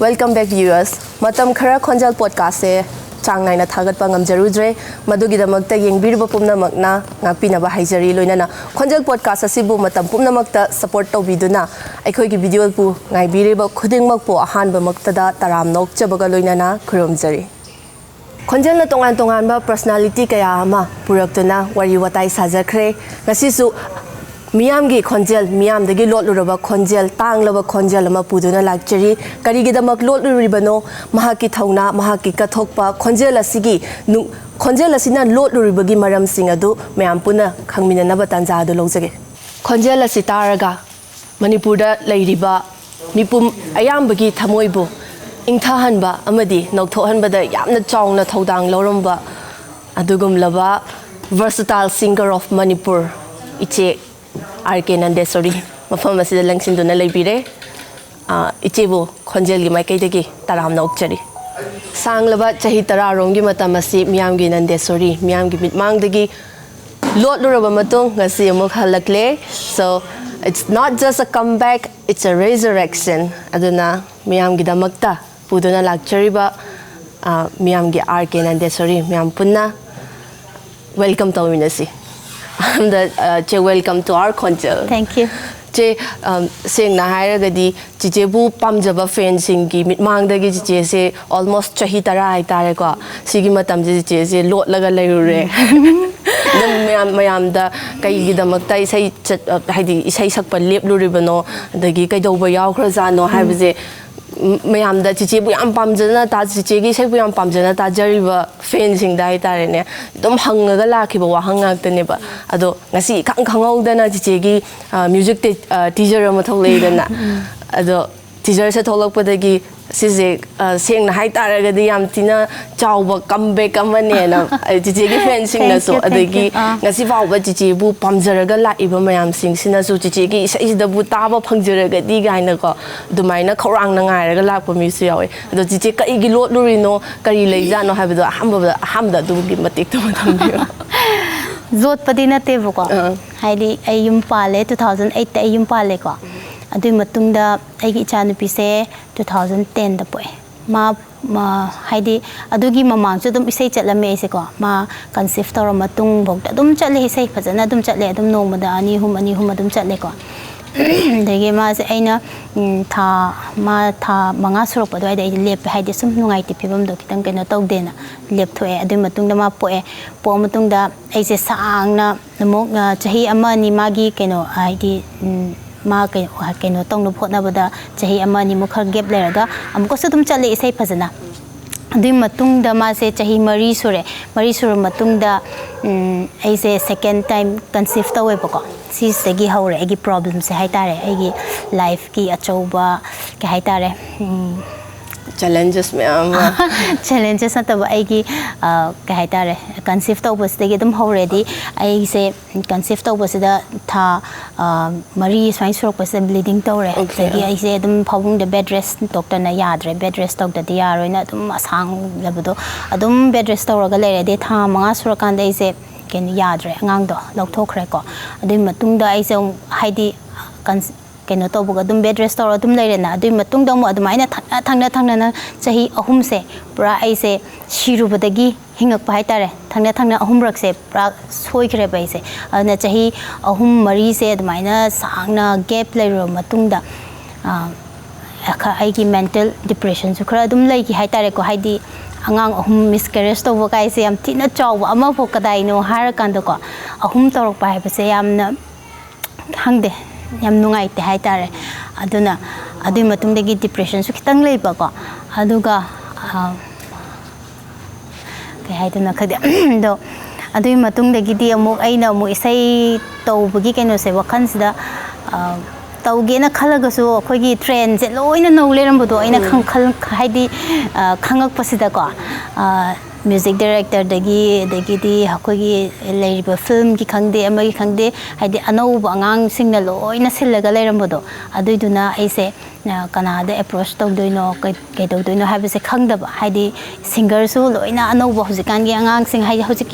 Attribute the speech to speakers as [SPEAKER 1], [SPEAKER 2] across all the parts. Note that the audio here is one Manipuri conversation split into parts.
[SPEAKER 1] Welcome back viewers. Matam khara Khonjel podcast se chang naina thagat pa ngamjarudre madugi damakta yengbirba pumnamakna ngakpinaba haijari loinana Khonjel podcast asibu matam pumnamakta support tawbiduna aikhoi gi video pu ngaibiriba khudingmak po ahanba maktada taram nokchabaga loinana khurumjari Khonjel na tongan ba personality kaya ama puraktuna wari watai sajakre ngasisu Miamgi Khonjel, Miam the Gilot Rubber Khonjel, Tang Lava Khonjel, Mapuduna Lakcheri, Karigidamak Lot Ribano, Mahaki Tauna, Mahaki Katokpa, Khonjel Sigi, Khonjel Sina Lot Ribagi Maram Singadu, Meampuna, Kangmina Nabatanza de Lozage. Khonjel Sitaraga, Manipura Ladyba, Nipum Ayambagi Tamoibo, Ingtahanba, Amadi, Noktohanba, the Yamna Chong, Todang Lorumba, Adugum Lava, versatile singer of Manipur, Iche. Nandeswori, mafam asida langsinduna leibire ichebu Khonjel gi maikaidagi taram nokchari sanglaba chahi tararong gi matamasi miamgi Nandeswori miamgi mitmangdagi lotluraba matung ngasi amuk halakle so it's not just a comeback, it's a resurrection aduna miamgi damakta puduna lakchariba miamgi Nandeswori miam punna welcome to Minasi. Welcome to our Khonjel.
[SPEAKER 2] Thank you.
[SPEAKER 1] Saying na hire gadi chichebu pamjaba fencing ki mitmangdagi chiche se almost chahitara haitare ko sigi matam chiche se lot laga layure mayam da kai gidamakta isai haidi isai sakpa lepluribano dagi kaidoba yawkhrazano haibje mayam da chiche bu yam pamjana ta chiche gi sai bu yam pamjana ta jariba fencing dai tare ne dum hangaga lakhiba wahangak tane ba ado ngasi khangkhangau chiche gi music teacher ama tholei ado teacher se tholakpadagi sise seng na haitara gadi yam tina chawba comeback amane na chiche gi fencing na so adagi ngasi fawba chiche bu pamjaraga laiba mayam sing sina so chiche gi sai da bu taba phangjaraga di gaina ko dumaina khorang na ngai raga lakpa mi su yawe ado chiche kai gi lot lurino kari leija no habdo hamda du gi matik to tambiyo
[SPEAKER 2] Zot padina te ko haidi ayum pale 2008 ayum pale ko adui matungda aigi chanupi se 2010 da poe ma haidi adugi mamang chu dum isai chatlame se ko ma conceive tor matung bok dum chatle isai phajana dum chatle dum nong mada ani hum dum chatle ko dege ma se aina tha manga surok pado ai lep haidi sum nungai ti phibam do kitang kena tau dena lep thoe adui matungda ma poe po matungda ai se saangna namok chahi ama ni magi keno haidi ma keno tong no photna bada chahi ama ni mukhar gap leraga amko se dum chale isai phajana adui matungda ma se chahi mari sure matungda ai se second time conceive tawe bako si segi haure agi problem se haitare agi life ki achauba ke haitare
[SPEAKER 1] challenges me
[SPEAKER 2] challenges na taba agi ke haitare conceive tawba se dum haure di ai se conceive tawba se da tha mari swai surok pa se bleeding tawre segi ai se dum phawung de bed rest doctor na yadre bed rest doctor di yaroi na dum asang labado adum bed rest tawra ga lere de tha manga surakan de se ken yadre ngang do lokthokre ko adui matungda ai se haidi keno tobuga dum bed rest tawra dum leire na adui matungda mo adumaina thangna na chahi ahum se pura ai se shirubadagi hingak pa haitare thangna ahum rak se pra soikre bai se ana chahi ahum mari se adumaina sangna gap leiro matungda ai ki mental depression su khara dum lei ki haitare ko haidi angang ahum miscarriage to kai se am tina chaw ama pho kadai no har kan ko ahum torok pa ba se yamna hangde yam nungai te haitare aduna adui matung degi depression su kitang lei ba ko aduga kai haiduna khade do adui matung degi di amuk aina mu isai tawbagi kaino se wakhan sida tawgena khalagasu akhoi trend je loina no lerambudo aina khal haidi khangak pasida ko music director dagi di akhoi leiriba film ki khangde amagi khangde haidi anau bangang singna loina sillaga lerambudo aduiduna aise kana de approach tawdoino kai tawdoino habise khangdaba haidi singer su loina anau ba hujikan gi angang sing haidi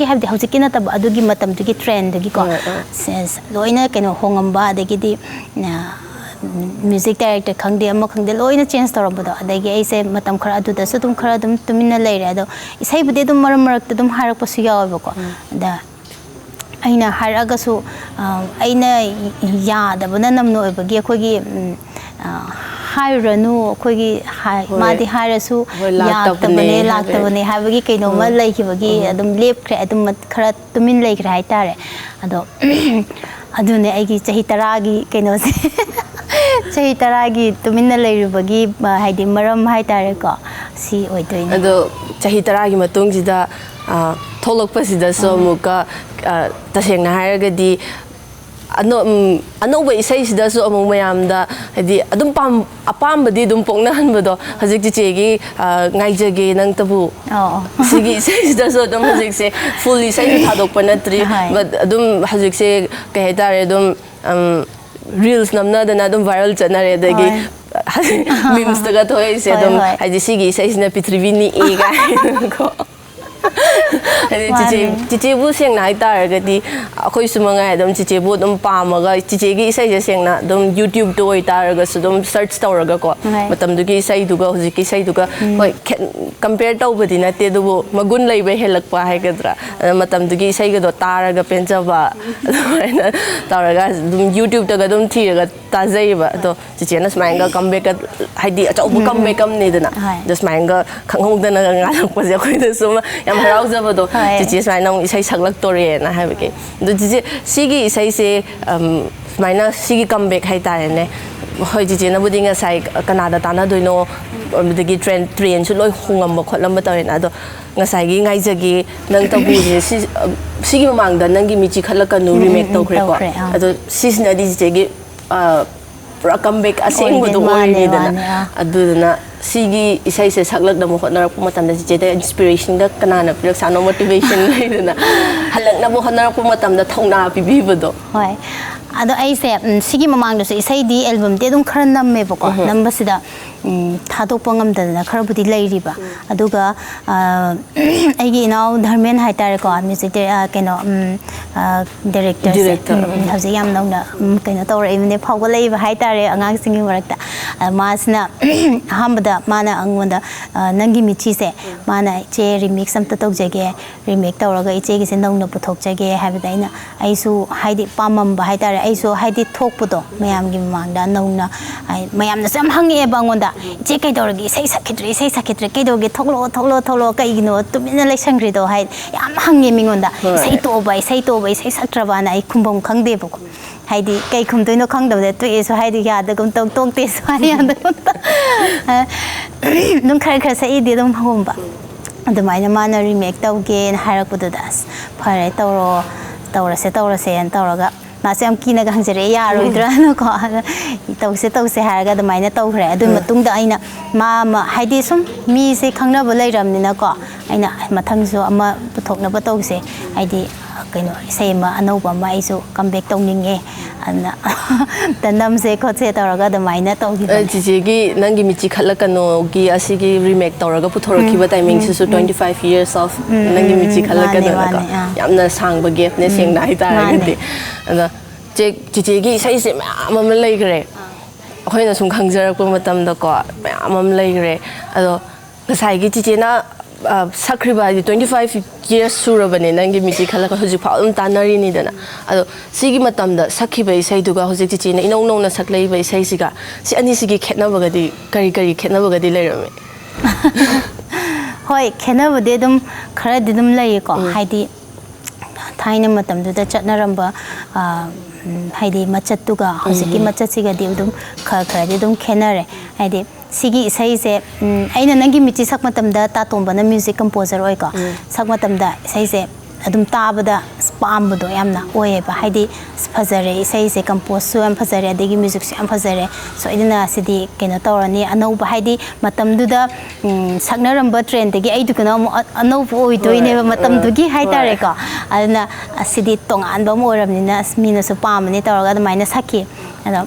[SPEAKER 2] hujiki na tab adugi matam dugi trend dagi ko sense loina keno hongamba dagi di music director ꯈꯪꯗꯦ ꯑꯃ ꯈꯪꯗꯦ ꯂꯣꯏꯅ ꯆꯦꯟꯖ ꯇꯧꯔꯝꯕꯗꯣ ꯑꯗꯒꯤ ꯑꯩꯁꯦ ꯃꯇꯝ ꯈꯔ ꯑꯗꯨꯗꯁꯨ ꯑꯗꯨꯝ ꯈꯔ ꯑꯗꯨꯝ ꯇꯨꯃꯤꯟꯅ ꯂꯩꯔꯦ ꯑꯗꯣ ꯏꯁꯩꯕꯨꯗꯤ ꯑꯗꯨꯝ ꯃꯔꯛ ꯃꯔꯛꯇ ꯑꯗꯨꯝ ꯍꯥꯏꯔꯛꯄꯁꯨ ꯌꯥꯎꯋꯦꯕꯀꯣ ꯑꯗ ꯑꯩꯅ ꯍꯥꯏꯔꯛꯑꯒꯁꯨ ꯑꯩꯅ ꯌꯥꯗꯕꯅ ꯅꯝꯅ ꯑꯣꯏꯕꯒꯤ ꯑꯩꯈꯣꯏꯒꯤ ꯍꯥꯏꯔꯨꯔꯅꯨ ꯑꯩꯈꯣꯏꯒꯤ ꯃꯥꯗꯤ ꯍꯥꯏꯔꯁꯨ ꯌꯥꯛꯇꯕꯅꯦ ꯂꯥꯛꯇꯕꯅꯦ ꯍꯥꯏꯕꯒꯤ ꯀꯩꯅꯣꯝꯃ ꯂꯩꯈꯤꯕꯒꯤ ꯑꯗꯨꯝ ꯂꯦꯞꯈ꯭ꯔꯦ ꯑꯗꯨꯝ ꯈꯔ ꯇꯨꯃꯤꯟ ꯂꯩꯈ꯭ꯔꯦ ꯍꯥꯏꯇꯥꯔꯦ ꯑꯗꯣ ꯑꯗꯨꯅꯦ ꯑꯩꯒꯤ ꯆꯍꯤ 10ꯒꯤ ꯀꯩꯅꯣꯁꯦ ꯆꯍꯤ 10ꯒꯤ ꯇꯨꯃꯤꯟꯅ ꯂꯩꯔꯨꯕꯒꯤ ꯍꯥꯏꯗꯤ ꯃꯔꯝ ꯍꯥꯏꯇꯥꯔꯦꯀꯣ ꯁꯤ ꯑꯣꯏꯗꯣꯏꯅꯦ
[SPEAKER 1] ꯑꯗꯣ ꯆꯍꯤ 10ꯒꯤ ꯃꯇꯨꯡꯁꯤꯗ ꯊꯣꯛꯂꯛꯄꯁꯤꯗꯁꯨ ꯑꯃꯨꯛꯀ ꯇꯁꯦꯡꯅ ꯍꯥꯏꯔꯒꯗꯤ ꯑꯅꯧꯕ ꯏꯁꯩꯁꯤꯗꯁꯨ ꯑꯃꯨꯛ ꯃꯌꯥꯝꯗ ꯍꯥꯏꯗꯤ ꯑꯗꯨꯝ ꯑꯄꯥꯝꯕꯗꯤ ꯑꯗꯨꯝ ꯄꯣꯛꯅꯍꯟꯕꯗꯣ ꯍꯧꯖꯤꯛ ꯆꯤꯆꯦꯒꯤ ꯉꯥꯏꯖꯒꯦ ꯅꯪꯇꯕꯨ ꯁꯤꯒꯤ ꯏꯁꯩꯁꯤꯗꯁꯨ ꯑꯗꯨꯝ ꯍꯧꯖꯤꯛꯁꯦ ꯐꯨꯜ ꯏꯁꯩꯁꯨ ꯊꯥꯗꯣꯛꯄ ꯅꯠꯇ꯭ꯔꯤ ꯑꯗꯨꯝ ꯍꯧꯖꯤꯛꯁꯦ ꯀꯩ ꯍꯥꯏꯇꯥꯔꯦ ꯑꯗꯨꯝ ꯔꯤꯜꯁ ꯅꯝꯅꯗꯅ ꯑꯗꯨꯝ ꯚꯥꯏꯔꯦꯜ ꯆꯠꯅꯔꯦ ꯑꯗꯒꯤ ꯃꯤꯝꯁꯇꯒ ꯊꯣꯛꯏꯁꯦ ꯑꯗꯨꯝ ꯍꯥꯏꯗꯤ ꯁꯤꯒꯤ ꯏꯁꯩꯁꯤꯅ ꯄ꯭ꯔꯤꯊꯤꯕꯤ ꯅꯤꯛꯏ ꯀꯥꯏꯅꯀꯣ ꯆꯤꯆꯦꯕꯨ ꯁꯦꯡꯅ ꯍꯥꯏꯇꯥꯔꯒꯗꯤ ꯑꯩꯈꯣꯏꯁꯨ ꯃꯉꯥꯏ ꯑꯗꯨꯝ ꯆꯤꯆꯦꯕꯨ ꯑꯗꯨꯝ ꯄꯥꯝꯃꯒ ꯆꯤꯆꯦꯒꯤ ꯏꯁꯩꯁꯦ ꯁꯦꯡꯅ ꯑꯗꯨꯝ ꯌꯨꯇ꯭ꯌꯨꯕꯇ ꯑꯣꯏꯇꯥꯔꯒꯁꯨ ꯑꯗꯨꯝ ꯁꯔꯆ ꯇꯧꯔꯒꯀꯣ ꯃꯇꯝꯗꯨꯒꯤ ꯏꯁꯩꯗꯨꯒ ꯍꯧꯖꯤꯛꯀꯤ ꯏꯁꯩꯗꯨꯒ ꯍꯣꯏ ꯀꯝꯄꯦꯌꯔ ꯇꯧꯕꯗꯤ ꯅꯠꯇꯦ ꯑꯗꯨꯕꯨ ꯃꯒꯨꯟ ꯂꯩꯕ ꯍꯦꯜꯂꯛꯄ ꯍꯥꯏꯒꯗ꯭ꯔꯥ ꯃꯇꯝꯗꯨꯒꯤ ꯏꯁꯩꯒꯗꯣ ꯇꯥꯔꯒ ꯄꯦꯟꯖꯕ ꯑꯗꯨꯃꯥꯏꯅ ꯇꯧꯔꯒ ꯑꯗꯨꯝ ꯌꯨꯇ꯭ꯌꯨꯕꯇꯒ ꯑꯗꯨꯝ ꯊꯤꯔꯒ ꯇꯥꯖꯩꯌꯦꯕ ꯑꯗꯣ ꯆꯤꯆꯦꯅ ꯁꯨꯃꯥꯏꯅꯒ ꯀꯝꯕꯦꯛꯀ ꯍꯥꯏꯗꯤ ꯑꯆꯧꯕ ꯀꯝꯕꯦꯛ ꯑꯃꯅꯤꯗꯅ ꯑꯗꯣ ꯁꯨꯃꯥꯏꯅꯒ ꯈꯪꯍꯧꯗꯅꯒ ꯉꯥꯜꯂꯛꯄꯁꯦ ꯑꯩꯈꯣꯏꯗꯁꯨ ꯌꯥꯝ ꯍꯔꯥꯎꯖꯕꯗꯣ ꯆꯤꯆꯦ ꯁꯨꯃꯥꯏꯅ ꯑꯃꯨꯛ ꯏꯁꯩ ꯁꯛꯂꯛꯇꯣꯔꯦꯅ ꯍꯥꯏꯕꯒꯤ ꯑꯗꯣ ꯆꯤꯆꯦ ꯁꯤꯒꯤ ꯏꯁꯩꯁꯦ ꯁꯨꯃꯥꯏꯅ ꯁꯤꯒꯤ ꯀꯝꯕꯦꯛ ꯍꯥꯏꯇꯥꯔꯦꯅꯦ ꯍꯣꯏ ꯆꯤꯆꯦꯅꯕꯨꯗꯤ ꯉꯁꯥꯏ ꯀꯅꯥꯗ ꯇꯥꯟꯅꯗꯣꯏꯅꯣ ꯑꯗꯒꯤ ꯇ꯭ꯔꯦꯟꯁꯨ ꯂꯣꯏ ꯍꯣꯡꯉꯝꯕ ꯈꯣꯠꯂꯝꯕ ꯇꯧꯔꯦꯅ ꯑꯗꯣ ꯉꯁꯥꯏꯒꯤ ꯉꯥꯏꯖꯒꯦ ꯅꯪ ꯇꯕꯨꯁꯦ ꯁꯤꯒꯤ ꯃꯃꯥꯡꯗ ꯅꯪꯒꯤ ꯃꯤꯆꯤ ꯈꯜꯂꯛꯀꯅꯨ ꯔꯤꯃꯦꯛ ꯇꯧꯈ꯭ꯔꯦꯀꯣ ꯑꯗꯣ ꯁꯤꯁꯤꯅꯗꯤ ꯆꯤꯆꯦꯒꯤ ꯄꯨꯔꯥ ꯀꯝꯕꯦꯛ ꯑꯁꯦꯡꯕꯗꯣ ꯑꯣꯏꯔꯤꯗꯅ ꯑꯗꯨꯗꯨꯅ ꯁꯤꯒꯤ ꯏꯁꯩꯁꯦ ꯁꯛꯂꯛꯅꯕ ꯍꯣꯠꯅꯔꯛꯄ ꯃꯇꯝꯗ ꯆꯤꯆꯦꯗ ꯏꯟꯁꯄꯤꯔꯦꯁꯟꯒ ꯀꯅꯥꯅ ꯄꯤꯔꯛꯁꯥꯅꯣ ꯃꯣꯇꯤꯚꯦꯁꯟ ꯂꯩꯗꯅ ꯍꯜꯂꯛꯅꯕ ꯍꯣꯠꯅꯔꯛꯄ ꯃꯇꯝꯗ ꯊꯧꯅꯥ ꯄꯤꯕꯤꯕꯗꯣ
[SPEAKER 2] ꯍꯣꯏ ꯑꯗꯣ ꯑꯩꯁꯦ ꯁꯤꯒꯤ ꯃꯃꯥꯡꯗꯁꯨ ꯏꯁꯩꯗꯤ ꯑꯦꯜꯕꯝꯗꯤ ꯑꯗꯨꯝ ꯈꯔ ꯅꯝꯃꯦꯕꯀꯣ ꯅꯝꯕꯁꯤꯗ ꯊꯥꯗꯣꯛꯄ ꯉꯝꯗꯗꯅ ꯈꯔꯕꯨꯗꯤ ꯂꯩꯔꯤꯕ ꯑꯗꯨꯒ ꯑꯩꯒꯤ ꯏꯅꯥꯎ ꯙꯔꯃꯦꯟ ꯍꯥꯏꯇꯥꯔꯦꯀோ ꯃ꯭ꯌꯨꯖꯤꯛ ꯀꯩꯅꯣ ꯗꯥꯏꯔꯦꯛꯇꯔꯁꯦ ꯍꯧꯖꯤꯛ ꯌꯥꯝ ꯅꯧꯅ ꯀꯩꯅꯣ ꯇꯧꯔꯛꯏꯕꯅꯦ ꯐꯥꯎꯒꯠꯂꯛꯏꯕ ꯍꯥꯏꯇꯥꯔꯦ ꯑꯉꯥꯡꯁꯤꯡꯒꯤ ꯃꯔꯛꯇ ꯃꯥꯁꯤꯅ ꯑꯍꯥꯟꯕꯗ ꯃꯥꯅ ꯑꯩꯉꯣꯟꯗ ꯅꯪꯒꯤ ꯃꯤꯆꯤꯁꯦ ꯃꯥꯅ ꯏꯆꯦ ꯔꯤꯃꯤꯛꯁ ꯑꯝꯇ ꯇꯧꯖꯒꯦ ꯔꯤꯃꯦꯛ ꯇꯧꯔꯒ ꯏꯆꯦꯒꯤꯁꯦ ꯅꯧꯅ ꯄꯨꯊꯣꯛꯆꯒꯦ ꯍꯥꯏꯕꯗ ꯑꯩꯁꯨ ꯍꯥꯏꯗꯤ ꯄꯥꯝꯃꯝꯕ ꯍꯥꯏꯇꯥꯔꯦ ꯑꯩꯁꯨ ꯍꯥꯏꯗꯤ ꯊꯣꯛꯄꯗꯣ ꯃꯌꯥꯝꯒꯤ ꯃꯃꯥꯡꯗ ꯅꯧꯅ ꯃꯌꯥꯝꯅꯁꯨ ꯌꯥꯝ ꯍꯪꯉꯛꯑꯦꯕ ꯑꯩꯉꯣꯟꯗ ꯏꯆꯦ ꯀꯩꯗꯧꯔꯒꯦ ꯏꯁꯩ ꯁꯛꯈꯤꯗ꯭ꯔꯦ ꯀꯩꯗꯧꯔꯒꯦ ꯊꯣꯛꯂꯛꯑꯣ ꯀꯩꯒꯤꯅꯣ ꯇꯨꯃꯤꯟꯅ ꯂꯩꯁꯟꯈ꯭ꯔꯤꯗꯣ ꯍꯥꯏ ꯌꯥꯝ ꯍꯪꯉꯦ ꯃꯤꯉꯣꯟꯗ ꯏꯁꯩ ꯇꯣꯛꯑꯕ ꯏꯁꯩ ꯁꯛꯇ꯭ꯔꯕꯅ ꯑꯩ ꯈꯨꯝꯐꯝ ꯈꯪꯗꯦꯕꯀꯣ ꯍꯥꯏꯗꯤ ꯀꯩ ꯈꯨꯝꯗꯣꯏꯅೋ ꯈꯪꯗꯕꯗ ꯇꯣꯛꯑꯦꯁꯨ ꯍꯥꯏꯗꯤ ꯌꯥꯗꯒꯨꯝ ꯇꯣꯛꯇꯦꯁꯨ ꯍꯥꯏ ꯌꯥꯗꯒꯨꯝ ꯑꯗꯨꯝ ꯈꯔ ꯁꯛꯏꯗꯤ ꯑꯗꯨꯝ ꯍꯧꯔꯝꯕ ꯑꯗꯨꯃꯥꯏꯅ ꯃꯥꯅ ꯔꯤꯃꯦꯛ ꯇꯧꯒꯦꯅ ꯍꯥꯏꯔꯛꯄꯗꯨꯗ ꯑꯁ ꯐꯔꯦ ꯇꯧꯔꯁꯦꯅ ꯇꯧꯔꯒ ꯃꯥꯁꯦ ꯌꯥꯝ ꯀꯤꯅꯒ ꯍꯪꯖꯔꯛꯑꯦ ꯌꯥꯔꯣꯏꯗ꯭ꯔꯥꯅꯀꯣ ꯇꯧꯁꯦ ꯍꯥꯏꯔꯒ ꯑꯗꯨꯃꯥꯏꯅ ꯇꯧꯈ꯭ꯔꯦ ꯑꯗꯨꯒꯤ ꯃꯇꯨꯡꯗ ꯑꯩꯅ ꯍꯥꯏꯗꯤ ꯁꯨꯝ ꯃꯤꯁꯦ ꯈꯪꯅꯕ ꯂꯩꯔꯕꯅꯤꯅꯀꯣ ꯑꯩꯅ ꯃꯊꯪꯁꯨ ꯑꯃ ꯄꯨꯊꯣꯛꯅꯕ ꯇꯧꯁꯦ ꯍꯥꯏꯗꯤ ꯀꯩꯅꯣ ꯏꯁꯩ ꯑꯃ ꯑꯅꯧꯕ ꯑꯃ ꯑꯩꯁꯨ ꯀꯝꯕꯦꯛ ꯇꯧꯅꯤꯡꯉꯦ ꯑꯗꯨꯅ ꯅꯝꯁꯦ ꯈꯣꯠꯁꯦ ꯇꯧꯔꯒ ꯑꯗꯨꯃꯥꯏꯅ ꯇꯧꯈꯤꯕꯅꯦ
[SPEAKER 1] ꯆꯤꯆꯦꯒꯤ ꯅꯪꯒꯤ ꯃꯤꯆꯤ ꯈꯜꯂꯛꯀꯅꯣꯒꯤ ꯑꯁꯤꯒꯤ ꯔꯤꯃꯦꯛ ꯇꯧꯔꯒ ꯄꯨꯊꯣꯔꯛꯈꯤꯕ ꯇꯥꯏꯃꯤꯡꯁꯤꯁꯨ 25 years of ꯅꯪꯒꯤ ꯃꯤꯆꯤ ꯈꯜꯂꯛꯀꯅꯣꯀꯣ ꯌꯥꯝꯅ ꯁꯥꯡꯕ ꯒꯦꯞꯅꯦ ꯁꯦꯡꯅ ꯍꯥꯏꯇꯥꯔꯒꯗꯤ ꯑꯗꯣ ꯆꯤꯆꯦꯒꯤ ꯏꯁꯩꯁꯦ ꯃꯌꯥꯝ ꯑꯃ ꯂꯩꯈ꯭ꯔꯦ ꯑꯩꯈꯣꯏꯅ ꯁꯨꯝ ꯈꯪꯖꯔꯛꯄ ꯃꯇꯝꯗꯀꯣ ꯃꯌꯥꯝ ꯑꯃ ꯂꯩꯈ꯭ꯔே ꯑꯗꯣ ꯉꯁꯥꯏꯒꯤ ꯆꯤꯆꯦꯅ ꯁꯛꯈ꯭ꯔꯤꯕ ꯍꯥꯏꯗꯤ 25 years ꯁꯨꯔꯕꯅꯦ ꯅꯪꯒꯤ ꯃꯤꯆꯤ ꯈꯜꯂꯒ ꯍꯧꯖꯤꯛꯐꯥꯎ ꯑꯗꯨꯝ ꯇꯥꯟꯅꯔꯤꯅꯤꯗꯅ ꯑꯗꯣ ꯁꯤꯒꯤ ꯃꯇꯝꯗ ꯁꯛꯈꯤꯕ ꯏꯁꯩꯗꯨꯒ ꯍꯧꯖꯤꯛ ꯆꯤꯆꯦꯅ ꯏꯅꯧ ꯅꯧꯅ ꯁꯛꯂꯛꯏꯕ ꯏꯁꯩꯁꯤꯒ ꯁꯤ ꯑꯅꯤꯁꯤꯒꯤ ꯈꯦꯠꯅꯕꯒꯗꯤ ꯀꯔꯤ ꯈꯦꯠꯅꯕꯒꯗꯤ ꯂꯩꯔꯝꯃꯤ
[SPEAKER 2] ꯍꯣꯏ ꯈꯦꯠꯅꯕꯗꯤ ꯑꯗꯨꯝ ꯈꯔꯗꯤ ꯑꯗꯨꯝ ꯂꯩꯌꯦꯀꯣ ꯍꯥꯏꯗꯤ ꯊꯥꯏꯅ ꯃꯇꯝꯗꯨꯗ ꯆꯠꯅꯔꯝꯕ ꯍꯥꯏꯗꯤ ꯃꯆꯠꯇꯨꯒ ꯍꯧꯖꯤꯛꯀꯤ ꯃꯆꯠꯁꯤꯒꯗꯤ ꯑꯗꯨꯝ ꯈꯔꯗꯤ ꯑꯗꯨꯝ ꯈꯦꯠꯅꯔꯦ ꯍꯥꯏꯗꯤ ꯁꯤꯒꯤ ꯏꯁꯩꯁꯦ ꯑꯩꯅ ꯅꯪꯒꯤ ꯃꯤꯆꯤ ꯁꯛ ꯃꯇꯝꯗ ꯇꯥꯇꯣꯝꯕꯅ ꯃ꯭ꯌꯨꯖꯤꯛ ꯀꯝꯄꯣꯖꯔ ꯑꯣꯏꯀꯣ ꯁꯛ ꯃꯇꯝꯗ ꯏꯁꯩꯁꯦ ꯑꯗꯨꯝ ꯇꯥꯕꯗ ꯄꯥꯝꯕꯗꯣ ꯌꯥꯝꯅ ꯑꯣꯏꯌꯦꯕ ꯍꯥꯏꯗꯤ ꯐꯖꯔꯦ ꯏꯁꯩꯁꯦ ꯀꯝꯄꯣꯖꯁꯨ ꯌꯥꯝ ꯐꯖꯔꯦ ꯑꯗꯒꯤ ꯃ꯭ꯌꯨꯖꯤꯛꯁꯨ ꯌꯥꯝ ꯐꯖꯔꯦ ꯁꯣꯏꯗꯅ ꯁꯤꯗꯤ ꯀꯩꯅꯣ ꯇꯧꯔꯅꯤ ꯑꯅꯧꯕ ꯍꯥꯏꯗꯤ ꯃꯇꯝꯗꯨꯗ ꯁꯛꯅꯔꯝꯕ ꯇ꯭ꯔꯦꯟꯗꯒꯤ ꯑꯩꯗꯨꯒꯅ ꯑꯃꯨꯛ ꯑꯅꯧꯕ ꯑꯣꯏꯗꯣꯏꯅꯦꯕ ꯃꯇꯝꯗꯨꯒꯤ ꯍꯥꯏꯇꯥꯔꯦꯀꯣ ꯑꯗꯨꯅ ꯑꯁꯤꯗꯤ ꯇꯣꯉꯥꯟꯕ ꯑꯃ ꯑꯣꯏꯔꯕꯅꯤꯅ ꯃꯤꯅꯁꯨ ꯄꯥꯝꯃꯅꯤ ꯇꯧꯔꯒ ꯑꯗꯨꯃꯥꯏꯅ ꯁꯛꯈꯤ ꯑꯗꯣ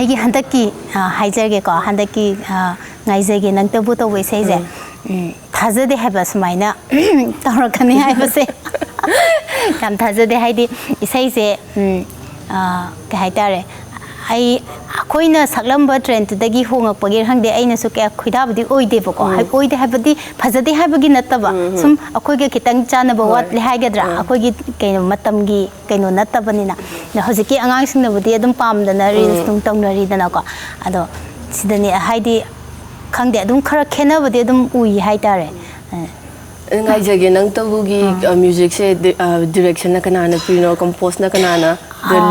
[SPEAKER 2] ꯑꯩꯒꯤ ꯍꯟꯗꯛꯀꯤ ꯍꯥꯏꯖꯒꯦꯀꯣ ꯍꯟꯗꯛꯀꯤ ꯉꯥꯏꯖꯒꯦ ꯅꯪꯇꯕꯨ ꯇꯧꯕ ꯏꯁꯩꯁꯦ ꯊꯥꯖꯗꯦ ꯍꯥꯏꯕ ꯁꯨꯃꯥꯏꯅ ꯇꯧꯔꯛꯀꯅꯤ ꯍꯥꯏꯕꯁꯦ ꯌꯥꯝ ꯊꯥꯖꯗꯦ ꯍꯥꯏꯗꯤ ꯏꯁꯩꯁꯦ ꯀꯩ ꯍꯥꯏꯇꯥꯔꯦ ꯑꯩꯈꯣꯏꯅ ꯁꯛꯂꯝꯕ ꯇ꯭ꯔꯦꯟꯗꯨꯗꯒꯤ ꯍꯣꯡꯉꯛꯄꯒꯤ ꯈꯪꯗꯦ ꯑꯩꯅꯁꯨ ꯀꯌꯥ ꯈꯣꯏꯗꯥꯕꯗꯤ ꯑꯣꯏꯗꯦꯕꯀꯣ ꯑꯣꯏꯗꯦ ꯍꯥꯏꯕꯗꯤ ꯐꯖꯗꯦ ꯍꯥꯏꯕꯒꯤ ꯅꯠꯇꯕ ꯁꯨꯝ ꯑꯩꯈꯣꯏꯒ ꯈꯤꯇꯪ ꯆꯥꯟꯅꯕ ꯋꯥꯠꯂꯦ ꯍꯥꯏꯒꯗ꯭ꯔꯥ ꯑꯩꯈꯣꯏꯒꯤ ꯀꯩꯅꯣ ꯃꯇꯝꯒꯤ ꯀꯩꯅꯣ ꯅꯠꯇꯕꯅꯤꯅ ꯍꯧꯖꯤꯛꯀꯤ ꯑꯉꯥꯡꯁꯤꯡꯅꯕꯨꯗꯤ ꯑꯗꯨꯝ ꯄꯥꯝꯗꯅ ꯔꯤꯜꯁ ꯅꯨꯡ ꯇꯧꯅꯔꯤꯗꯅꯀꯣ ꯑꯗꯣ ꯁꯤꯗꯅꯦ ꯍꯥꯏꯗꯤ ꯈꯪꯗꯦ ꯑꯗꯨꯝ ꯈꯔ ꯈꯦꯠꯅꯕꯗꯤ ꯑꯗum ꯎꯏ ꯍꯥꯏꯇꯥꯔꯦ
[SPEAKER 1] ꯉꯥꯏꯖꯒꯦ ꯅꯪꯇꯕꯨꯒꯤ ꯃ꯭ꯌꯨꯖꯤꯛꯁꯦ ꯗꯤꯔꯦꯛꯁꯟꯅ ꯀꯅꯥꯅ ꯄꯤꯔꯤꯅꯣ ꯀꯝꯄꯣꯁꯅ ꯀꯅꯥꯅ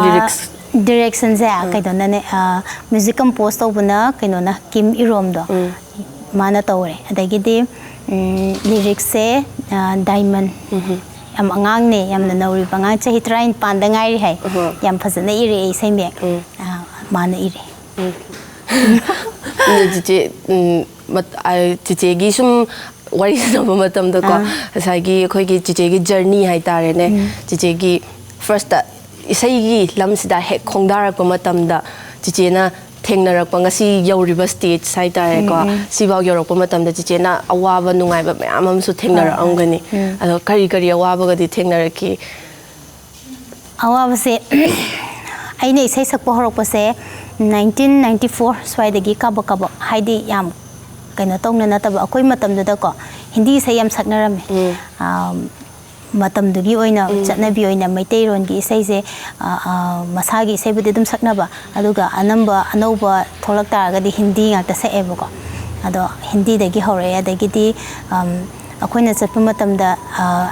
[SPEAKER 1] ꯂꯤꯔꯤꯛꯁ
[SPEAKER 2] ꯗꯤꯔꯦꯛꯁꯟꯁꯦ ꯀꯩꯅꯣꯅꯅꯦ ꯃ꯭ꯌꯨꯖꯤꯛ ꯀꯝꯄꯣꯁ ꯇꯧꯕꯅ ꯀꯩꯅꯣꯅ ꯀꯤꯝ ꯏꯔꯣꯝꯗꯣ ꯃꯥꯅ ꯇꯧꯔꯦ ꯑꯗꯒꯤꯗꯤ ꯂꯤꯔꯤꯛꯁꯦ ꯗꯥꯏꯃꯟ ꯌꯥꯝ ꯑꯉꯥꯡꯅꯦ ꯌꯥꯝꯅ ꯅꯧꯔꯤꯕ ꯑꯉꯥꯡ ꯆꯍꯤ 19ꯗ ꯉꯥꯏꯔꯤ ꯍꯥꯏ ꯌꯥꯝ ꯐꯖꯅ ꯏꯔꯛꯑꯦ ꯏꯁꯩ ꯃꯌꯦꯛ ꯃꯥꯅ ꯏꯔꯦ
[SPEAKER 1] ꯆꯤꯆꯦꯒꯤ ꯁꯨꯝ ꯋꯥꯔꯤ ꯁꯥꯟꯅꯕ ꯃꯇꯝꯗꯀꯣ ꯉꯁꯥꯏꯒꯤ ꯑꯩꯈꯣꯏꯒꯤ ꯆꯤꯆꯦꯒꯤ ꯖꯔꯅꯤ ꯍꯥꯏꯇꯥꯔꯦꯅꯦ ꯆꯤꯆꯦꯒꯤ ꯐꯥꯔꯁꯇ ꯏꯁꯩꯒꯤ ꯂꯝꯁꯤꯗ ꯍꯦꯛ ꯈꯣꯡꯗꯥꯔꯛꯄ ꯃꯇꯝꯗ ꯆꯤꯆꯦꯅ ꯊꯦꯡꯅꯔꯛꯄ ꯉꯁꯤ ꯌꯧꯔꯤꯕ ꯁ꯭ꯇꯦꯖ ꯍꯥꯏꯇꯥꯔꯦꯀꯣ ꯁꯤꯐꯥꯎ ꯌꯧꯔꯛꯄ ꯃꯇꯝꯗ ꯆꯤꯆꯦꯅ ꯑꯋꯥꯕ ꯅꯨꯡꯉꯥꯏꯕ ꯃꯌꯥꯝ ꯑꯃꯁꯨ ꯊꯦꯡꯅꯔꯛꯑꯝꯒꯅꯤ ꯑꯗꯣ ꯀꯔꯤ ꯀꯔꯤ ꯑꯋꯥꯕꯒꯗꯤ ꯊꯦꯡꯅꯔꯛꯈꯤ
[SPEAKER 2] ꯑꯋꯥꯕꯁꯦ ꯑꯩꯅ ꯏꯁꯩ ꯁꯛꯄ ꯍꯧꯔꯛꯄꯁꯦ 1994 ꯁ꯭ꯋꯥꯏꯗꯒꯤ ꯀꯥꯕꯛ ꯍꯥꯏꯗꯤ ꯌꯥꯝ ꯀꯩꯅꯣ ꯇꯧꯅ ꯅꯠꯇꯕ ꯑꯩꯈꯣꯏ ꯃꯇꯝꯗꯨꯗꯀꯣ ꯍꯤꯟꯗꯤ ꯏꯁꯩ ꯌꯥꯝ ꯁꯛꯅꯔꯝꯃꯦ ꯃꯇꯝꯗꯨꯒꯤ ꯑꯣꯏꯅ ꯆꯠꯅꯕꯤ ꯑꯣꯏꯅ ꯃꯩꯇꯩꯔꯣꯟꯒꯤ ꯏꯁꯩꯁꯦ ꯃꯁꯥꯒꯤ ꯏꯁꯩꯕꯨꯗꯤ ꯑꯗꯨꯝ ꯁꯛꯅꯕ ꯑꯗꯨꯒ ꯑꯅꯧꯕ ꯊꯣꯛꯂꯛ ꯇꯥꯔꯒꯗꯤ ꯍꯤꯟꯗꯤ ꯉꯥꯛꯇ ꯁꯛꯑꯦꯕꯀꯣ ꯑꯗꯣ ꯍꯤꯟꯗꯤꯗꯒꯤ ꯍꯧꯔꯛꯑꯦ ꯑꯗꯒꯤꯗꯤ ꯑꯩꯈꯣꯏꯅ ꯆꯠꯄ ꯃꯇꯝꯗ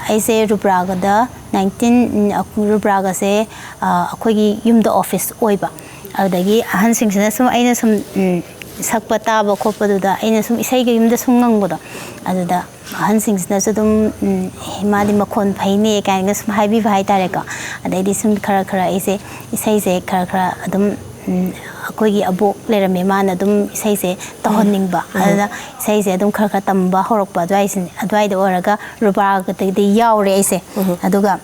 [SPEAKER 2] ꯑꯩꯁꯦ ꯔꯨꯕ꯭ꯔꯥꯒꯗ ꯔꯨꯕ꯭ꯔꯥꯒꯁꯦ ꯑꯩꯈꯣꯏꯒꯤ ꯌꯨꯝꯗ ꯑꯣꯐꯤꯁ ꯑꯣꯏꯕ ꯑꯗꯨꯗꯒꯤ ꯑꯍꯟꯁꯤꯡꯁꯤꯅ ꯁꯨꯝ ꯑꯩꯅ ꯁꯨꯝ ꯁꯛꯄ ꯇꯥꯕ ꯈꯣꯠꯄꯗꯨꯗ ꯑꯩꯅ ꯁꯨꯝ ꯏꯁꯩꯒ ꯌꯨꯝꯗ ꯁꯨꯝ ꯉꯪꯕꯗꯣ ꯑꯗꯨꯗ ꯑꯍꯟꯁꯤꯡꯁꯤꯅꯁꯨ ꯑꯗꯨꯝ ꯃꯥꯗꯤ ꯃꯈꯣꯟ ꯐꯩꯅꯦ ꯀꯥꯏꯅꯒ ꯁꯨꯝ ꯍꯥꯏꯕꯤꯕ ꯍꯥꯏꯇꯥꯔꯦꯀꯣ ꯑꯗꯩꯗꯤ ꯁꯨꯝ ꯈꯔ ꯑꯩꯁꯦ ꯏꯁꯩꯁꯦ ꯈꯔ ꯑꯗꯨꯝ ꯑꯩꯈꯣꯏꯒꯤ ꯑꯕꯣꯛ ꯂꯩꯔꯝꯃꯦ ꯃꯥꯅ ꯑꯗꯨꯝ ꯏꯁꯩꯁꯦ ꯇꯧꯍꯟꯅꯤꯡꯕ ꯑꯗꯨꯅ ꯏꯁꯩꯁꯦ ꯑꯗꯨꯝ ꯈꯔ ꯇꯝꯕ ꯍꯧꯔꯛꯄ ꯑꯗꯨꯋꯥꯏꯗ ꯑꯣꯏꯔꯒ ꯔꯨꯕ꯭ꯔꯥꯒꯗꯤ ꯌꯥꯎꯔꯦ ꯑꯩꯁꯦ ꯑꯗꯨꯒ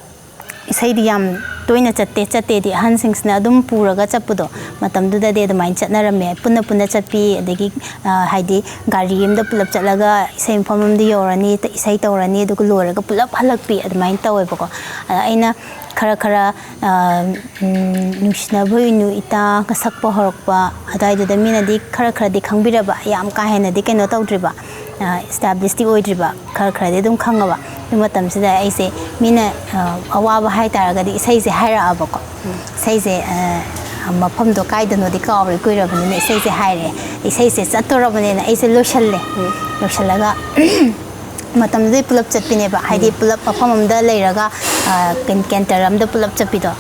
[SPEAKER 2] ꯏꯁꯩꯗꯤ ꯌꯥꯝ ꯇꯣꯏꯅ ꯆꯠꯇꯦꯗꯤ ꯑꯍꯟꯁꯤꯡꯁꯤꯅ ꯑꯗꯨꯝ ꯄꯨꯔꯒ ꯆꯠꯄꯗꯣ ꯃꯇꯝꯗꯨꯗꯗꯤ ꯑꯗꯨꯃꯥꯏꯅ ꯆꯠꯅꯔꯝꯃꯦ ꯄꯨꯟꯅ ꯆꯠꯄꯤ ꯑꯗꯒꯤ ꯍꯥꯏꯗꯤ ꯒꯥꯔꯤ ꯑꯃꯗ ꯄꯨꯂꯞ ꯆꯠꯂꯒ ꯏꯁꯩ ꯃꯐꯝ ꯑꯃꯗ ꯌꯧꯔꯅꯤ ꯏꯁꯩ ꯇꯧꯔꯅꯤ ꯑꯗꯨꯒ ꯂꯣꯏꯔꯒ ꯄꯨꯂꯞ ꯍꯜꯂꯛꯄꯤ ꯑꯗꯨꯃꯥꯏꯅ ꯇꯧꯋꯦꯕꯀꯣ ꯑꯗ ꯑꯩꯅ ꯈꯔ ꯅꯨꯡꯁꯤꯅꯕ ꯏꯅꯨ ꯏꯇꯥꯒ ꯁꯛꯄ ꯍꯧꯔꯛꯄ ꯑꯗꯨꯋꯥꯏꯗꯨꯗ ꯃꯤꯅꯗꯤ ꯈꯔꯗꯤ ꯈꯪꯕꯤꯔꯕ ꯌꯥꯝ ꯀꯥ ꯍꯦꯟꯅꯗꯤ ꯀꯩꯅꯣ ꯇꯧꯗ꯭ꯔꯤꯕ ꯏꯁꯇꯥꯕ꯭ꯂꯤꯁꯇꯤ ꯑꯣꯏꯗ꯭ꯔꯤꯕ ꯈꯔꯗꯤ ꯑꯗꯨꯝ ꯈꯪꯉꯕ ꯑꯗꯨ ꯃꯇꯝꯁꯤꯗ ꯑꯩꯁꯦ ꯃꯤꯅ ꯑꯋꯥꯕ ꯍꯥꯏꯇꯥꯔꯒꯗꯤ ꯏꯁꯩꯁꯦ ꯍꯥꯏꯔꯛꯑꯕꯀꯣ ꯏꯁꯩꯁꯦ ꯃꯐꯝꯗꯣ ꯀꯥꯏꯗꯅꯣꯗꯤ ꯀꯥꯎꯔꯦ ꯀꯨꯏꯔꯕꯅꯤꯅ ꯏꯁꯩꯁꯦ ꯍꯥꯏꯔꯛꯑꯦ ꯏꯁꯩꯁꯦ ꯆꯠꯇꯣꯔꯕꯅꯤꯅ ꯑꯩꯁꯦ ꯂꯣꯏꯁꯜꯂꯒ ꯃꯇꯝꯗꯨꯗꯩ ꯄꯨꯂꯞ ꯆꯠꯄꯤꯅꯦꯕ ꯍꯥꯏꯗꯤ ꯄꯨꯂꯞ ꯃꯐꯝ ꯑꯃꯗ ꯂꯩꯔꯒ ꯀꯦꯟꯇꯔ ꯑꯃꯗ ꯄꯨꯂꯞ ꯆꯠꯄꯤꯗꯣ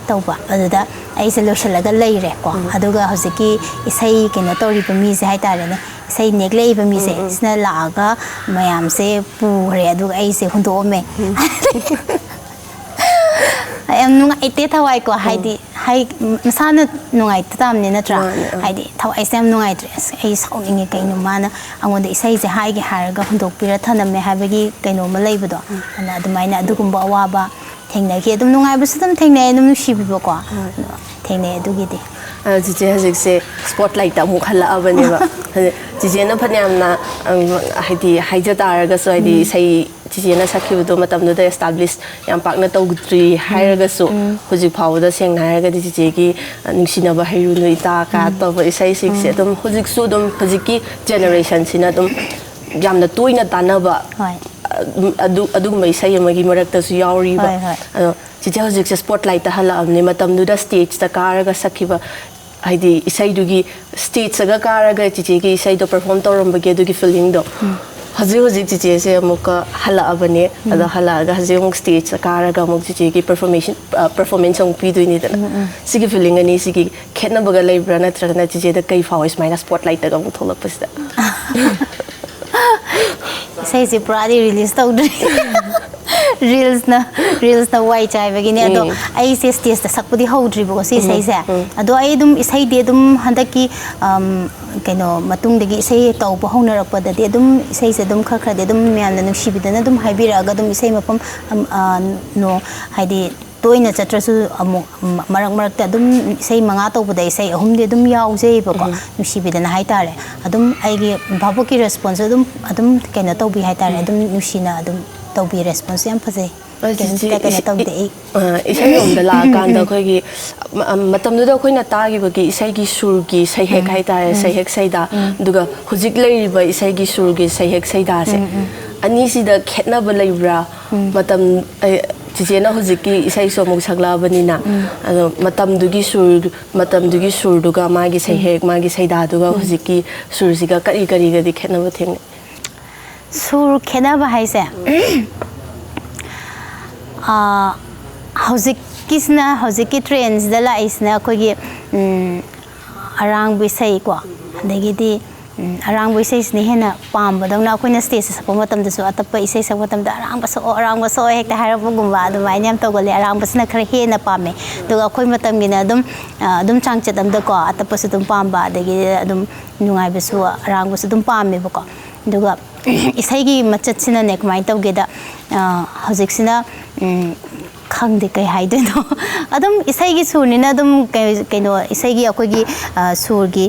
[SPEAKER 2] ꯇꯧꯕ ꯑꯗꯨꯗ ꯑꯩꯁꯦ ꯂꯣꯏꯁꯜꯂꯒ ꯂꯩꯔꯦꯀꯣ ꯑꯗꯨꯒ ꯍꯧꯖꯤꯛꯀꯤ ꯏꯁꯩ ꯀꯩꯅꯣ ꯇꯧꯔꯤꯕ ꯃꯤꯁꯦ ꯍꯥꯏꯇꯥꯔꯦꯅꯦ ꯏꯁꯩ ꯅꯦꯛꯂꯛꯏꯕ ꯃꯤꯁꯦ ꯁꯤꯅ ꯂꯥꯛꯑꯒ ꯃꯌꯥꯝꯁꯦ ꯄꯨꯈ꯭ꯔꯦ ꯑꯗꯨꯒ ꯑꯩꯁꯦ ꯍꯨꯟꯗꯣꯛꯑꯝꯃꯦ ꯌꯥꯝ ꯅꯨꯡꯉꯥꯏꯇꯦ ꯊꯋꯥꯏꯀꯣ ꯍꯥꯏꯗꯤ ꯃꯁꯥꯅ ꯅꯨꯡꯉꯥꯏꯇ ꯇꯥꯕꯅꯤ ꯅꯠꯇ꯭ꯔꯥ ꯍꯥꯏꯗꯤ ꯊꯋꯥꯏꯁꯦ ꯌꯥꯝ ꯅꯨꯡꯉꯥꯏꯇ꯭ꯔꯦ ꯑꯁ ꯑꯩ ꯁꯥꯎꯅꯤꯡꯉꯦ ꯀꯩꯅꯣ ꯃꯥꯅ ꯑꯩꯉꯣꯟꯗ ꯏꯁꯩꯁꯦ ꯍꯥꯏꯒꯦ ꯍꯥꯏꯔꯒ ꯍꯨꯟꯗꯣꯛꯄꯤꯔ ꯊꯅꯝꯃꯦ ꯍꯥꯏꯕꯒꯤ ꯀꯩꯅꯣꯝꯃ ꯂꯩꯕꯗꯣ ꯑꯗꯨꯃꯥꯏꯅ ꯑꯗꯨꯒꯨꯝꯕ ꯑꯋꯥꯕ ꯊꯦꯡꯅꯈꯤ ꯑꯗꯨꯝ ꯅꯨꯡꯉꯥꯏꯕꯁꯨ ꯑꯗꯨꯝ ꯊꯦꯡꯅꯩ ꯑꯗꯨꯝ ꯅꯨꯡꯁꯤꯕꯤꯕꯀꯣ ꯊꯦꯡꯅꯩ ꯑꯗꯨꯒꯤꯗꯤ
[SPEAKER 1] ꯆꯤꯆꯦ ꯍꯧꯖꯤꯛꯁꯦ ꯁ꯭ꯄꯣꯠꯂꯥꯏꯠꯇ ꯑꯃꯨꯛ ꯍꯜꯂꯛꯑꯕꯅꯦꯕ ꯆꯤꯆꯦꯅ ꯐꯅꯌꯥꯝꯅ ꯍꯥꯏꯗꯤ ꯍꯥꯏꯖ ꯇꯥꯔꯒꯁꯨ ꯍꯥꯏꯗꯤ ꯏꯁꯩ ꯆꯤꯆꯦꯅ ꯁꯛꯈꯤꯕꯗꯣ ꯃꯇꯝꯗꯨꯗ ꯑꯦꯁꯇꯥꯕ꯭ꯂꯤꯁ ꯌꯥꯝ ꯄꯥꯛꯅ ꯇꯧꯗ꯭ꯔꯤ ꯍꯥꯏꯔꯒꯁꯨ ꯍꯧꯖꯤꯛ ꯐꯥꯎꯕꯗ ꯁꯦꯡꯅ ꯍꯥꯏꯔꯒꯗꯤ ꯆꯤꯆꯦꯒꯤ ꯅꯨꯡꯁꯤꯅꯕ ꯍꯩꯔꯨꯅꯨ ꯏꯇꯥ ꯇꯧꯕ ꯏꯁꯩꯁꯤꯡꯁꯦ ꯑꯗꯨꯝ ꯍꯧꯖꯤꯛꯁꯨ ꯑꯗꯨꯝ ꯍꯧꯖꯤꯛꯀꯤ ꯖꯦꯅꯦꯔꯦꯁꯟꯁꯤꯅ ꯑꯗꯨꯝ ꯌꯥꯝꯅ ꯇꯣꯏꯅ ꯇꯥꯟꯅꯕ ꯑꯗꯨꯒꯨꯝꯕ ꯏꯁꯩ ꯑꯃꯒꯤ ꯃꯔꯛꯇꯁꯨ ꯌꯥꯎꯔꯤꯕ ꯑꯗꯣ ꯆꯤꯆꯦ ꯍꯧꯖꯤꯛꯁꯦ ꯁ꯭ꯄꯣꯠꯂꯥꯏꯠꯇ ꯍꯜꯂꯛꯑꯕꯅꯤ ꯃꯇꯝꯗꯨꯗ ꯁ꯭ꯇꯦꯖꯇ ꯀꯥꯔꯒ ꯁꯛꯈꯤꯕ ꯍꯥꯏꯗꯤ ꯏꯁꯩꯗꯨꯒꯤ ꯁ꯭ꯇꯦꯖꯇꯒ ꯀꯥꯔꯒ ꯆꯤꯆꯦꯒꯤ ꯏꯁꯩꯗꯣ ꯄꯔꯐꯣꯔꯝ ꯇꯧꯔꯝꯕꯒꯤ ꯑꯗꯨꯒꯤ ꯐꯤꯂꯤꯡꯗꯣ ꯍꯧꯖꯤꯛ ꯆꯤꯆꯦꯁꯦ ꯑꯃꯨꯛꯀ ꯍꯜꯂꯛꯑꯕꯅꯦ ꯑꯗꯣ ꯍꯜꯂꯛꯑꯒ ꯍꯧꯖꯤꯛ ꯑꯃꯨꯛ ꯁ꯭ꯇꯦꯖꯇ ꯀꯥꯔꯒ ꯑꯃꯨꯛ ꯆꯤꯆꯦꯒꯤ ꯄꯔꯐꯣꯔꯃꯦꯟꯁ ꯑꯃꯨꯛ ꯄꯤꯗꯣꯏꯅꯤꯗꯅ ꯁꯤꯒꯤ ꯐꯤꯂꯤꯡ ꯑꯅꯤꯁꯤꯒꯤ ꯈꯦꯠꯅꯕꯒ ꯂꯩꯕ꯭ꯔꯥ ꯅꯠꯇ꯭ꯔꯒꯅ ꯆꯤꯆꯦꯗ ꯀꯩ ꯐꯥꯎꯋꯦ ꯁꯨꯃꯥꯏꯅ ꯁ꯭ꯄꯣꯠꯂꯥꯏꯠꯇꯒ ꯑꯃꯨꯛ ꯊꯣꯛꯂꯛꯄꯁꯤꯗ
[SPEAKER 2] ꯏꯁꯩꯁꯦ ꯄꯨꯔꯥꯗꯤ ꯔꯤꯂꯤꯁ ꯇꯧꯗ꯭ꯔꯤ ꯔꯤल्सꯅ ꯋꯥꯏ ꯆꯥꯏꯕꯒꯤꯅꯦ ꯑꯗꯣ ꯑꯩꯁꯦ ꯁ꯭ꯇꯦꯖꯇ ꯁꯛꯄꯗꯤ ꯍꯧꯗ꯭ꯔꯤꯕꯀꯣ ꯁꯤ ꯏꯁꯩꯁꯦ ꯑꯗꯣ ꯑꯩ ꯑꯗꯨꯝ ꯏꯁꯩꯗꯤ ꯑꯗꯨꯝ ꯍꯟꯗꯛꯀꯤ ꯀꯩꯅꯣ ꯃꯇꯨꯡꯗꯒꯤ ꯏꯁꯩ ꯇꯧꯕ ꯍꯧꯅꯔꯛꯄꯗꯗꯤ ꯑꯗꯨꯝ ꯏꯁꯩꯁꯦ ꯑꯗꯨꯝ ꯈꯔꯗꯤ ꯑꯗꯨꯝ ꯃꯌꯥꯝꯅ ꯅꯨꯡꯁꯤꯕꯤꯗꯅ ꯑꯗꯨꯝ ꯍꯥꯏꯕꯤꯔꯛꯑꯒ ꯑꯗꯨꯝ ꯏꯁꯩ ꯃꯐꯝ ꯍꯥꯏꯗꯤ ꯇꯣꯏꯅ ꯆꯠꯇ꯭ꯔꯁꯨ ꯑꯃꯨꯛ ꯃꯔꯛꯇ ꯑꯗꯨꯝ ꯏꯁꯩ 5 ꯇꯧꯕꯗ ꯏꯁꯩ 3ꯗꯤ ꯑꯗꯨꯝ ꯌꯥꯎꯖꯩꯕꯀꯣ ꯅꯨꯡꯁꯤꯕꯤꯗꯅ ꯍꯥꯏꯇꯥꯔꯦ ꯑꯗꯨꯝ ꯑꯩꯒꯤ ꯚꯥꯕꯨꯛꯀꯤ ꯔꯦꯁꯄꯣꯟꯁ ꯑꯗꯨꯝ ꯀꯩꯅꯣ ꯇꯧꯕꯤ ꯍꯥꯏꯇꯥꯔꯦ ꯑꯗꯨꯝ ꯅꯨꯡꯁꯤꯅ ꯑꯗꯨꯝ ꯇꯧꯕꯤ ꯔꯦꯁꯄꯣꯟꯁ ꯌꯥꯝ ꯐꯖꯩ ꯀꯩꯅꯣ ꯇꯧꯗꯦ ꯑꯩ
[SPEAKER 1] ꯏꯁꯩꯔꯣꯝꯗ ꯂꯥꯛꯑꯀꯥꯟꯗ ꯑꯩꯈꯣꯏꯒꯤ ꯃꯇꯝꯗꯨꯗ ꯑꯩꯈꯣꯏꯅ ꯇꯥꯈꯤꯕꯒꯤ ꯏꯁꯩꯒꯤ ꯁꯨꯔꯒꯤ ꯁꯩꯍꯦꯛ ꯍꯥꯏꯇꯥꯔꯦ ꯁꯩꯍꯦꯛ ꯁꯩꯗꯥ ꯑꯗꯨꯒ ꯍꯧꯖꯤꯛ ꯂꯩꯔꯤꯕ ꯏꯁꯩꯒꯤ ꯁꯨꯔꯒꯤ ꯁꯩꯍꯦꯛ ꯁꯩꯗꯥꯁꯦ ꯑꯅꯤꯁꯤꯗ ꯈꯦꯠꯅꯕ ꯂꯩꯕ꯭ꯔꯥ ꯃꯇꯝ ꯆꯤꯆꯦꯅ ꯍꯧꯖꯤꯛꯀꯤ ꯏꯁꯩꯁꯨ ꯑꯃꯨꯛ ꯁꯛꯂꯛꯑꯕꯅꯤꯅ ꯑꯗꯣ ꯃꯇꯝꯗꯨꯒꯤ ꯁꯨꯔꯗꯨꯒ ꯃꯥꯒꯤ ꯁꯩꯍꯦꯛ ꯃꯥꯒꯤ ꯁꯩꯗꯥꯗꯨꯒ ꯍꯧꯖꯤꯛꯀꯤ ꯁꯨꯔꯁꯤꯒ ꯀꯔꯤꯒꯗꯤ ꯈꯦꯠꯅꯕ ꯊꯦꯡꯅꯩ
[SPEAKER 2] ꯁꯨꯔ ꯈꯦꯠꯅꯕ ꯍꯥꯏꯁꯦ ꯍꯧꯖꯤꯛꯀꯤ ꯇ꯭ꯔꯦꯟꯁꯤꯗ ꯂꯥꯛꯏꯁꯤꯅ ꯑꯩꯈꯣꯏꯒꯤ ꯑꯔꯥꯡꯕ ꯏꯁꯩꯀꯣ ꯑꯗꯒꯤꯗꯤ ꯑꯔꯥꯡꯕ ꯏꯁꯩꯁꯤꯅ ꯍꯦꯟꯅ ꯄꯥꯝꯕꯗꯧꯅ ꯑꯩꯈꯣꯏꯅ ꯁ꯭ꯇꯦꯖꯇ ꯁꯛꯄ ꯃꯇꯝꯗꯁꯨ ꯑꯇꯞꯄ ꯏꯁꯩ ꯁꯛꯄ ꯃꯇꯝꯗ ꯑꯔꯥꯡꯕ ꯁꯛꯑꯣ ꯍꯦꯛꯇ ꯍꯥꯏꯔꯛꯄꯒꯨꯝꯕ ꯑꯗꯨꯃꯥꯏꯅ ꯌꯥꯝ ꯇꯧꯒꯜꯂꯦ ꯑꯔꯥꯡꯕꯁꯤꯅ ꯈꯔ ꯍꯦꯟꯅ ꯄꯥꯝꯃꯦ ꯑꯗꯨꯒ ꯑꯩꯈꯣꯏ ꯃꯇꯝꯒꯤꯅ ꯑꯗꯨꯝ ꯆꯥꯡꯆꯠ ꯑꯃꯗꯀꯣ ꯑꯇꯞꯄꯁꯨ ꯑꯗꯨꯝ ꯄꯥꯝꯕ ꯑꯗꯒꯤꯗꯤ ꯑꯗꯨꯝ ꯅꯨꯡꯉꯥꯏꯕꯁꯨ ꯑꯔꯥꯡꯕꯁꯨ ꯑꯗꯨꯝ ꯄꯥꯝꯃꯦꯕꯀꯣ ꯑꯗꯨꯒ ꯏꯁꯩꯒꯤ ꯃꯆꯠꯁꯤꯅꯅꯦ ꯀꯃꯥꯏꯅ ꯇꯧꯒꯦꯗ ꯍꯧꯖꯤꯛꯁꯤꯅ ꯈꯪꯗꯦ ꯀꯩ ꯍꯥꯏꯗꯣꯏꯅꯣ ꯑꯗꯨꯝ ꯏꯁꯩꯒꯤ ꯁꯨꯔꯅꯤꯅ ꯑꯗꯨꯝ ꯀꯩꯅꯣ ꯏꯁꯩꯒꯤ ꯑꯩꯈꯣꯏꯒꯤ ꯁꯨꯔꯒꯤ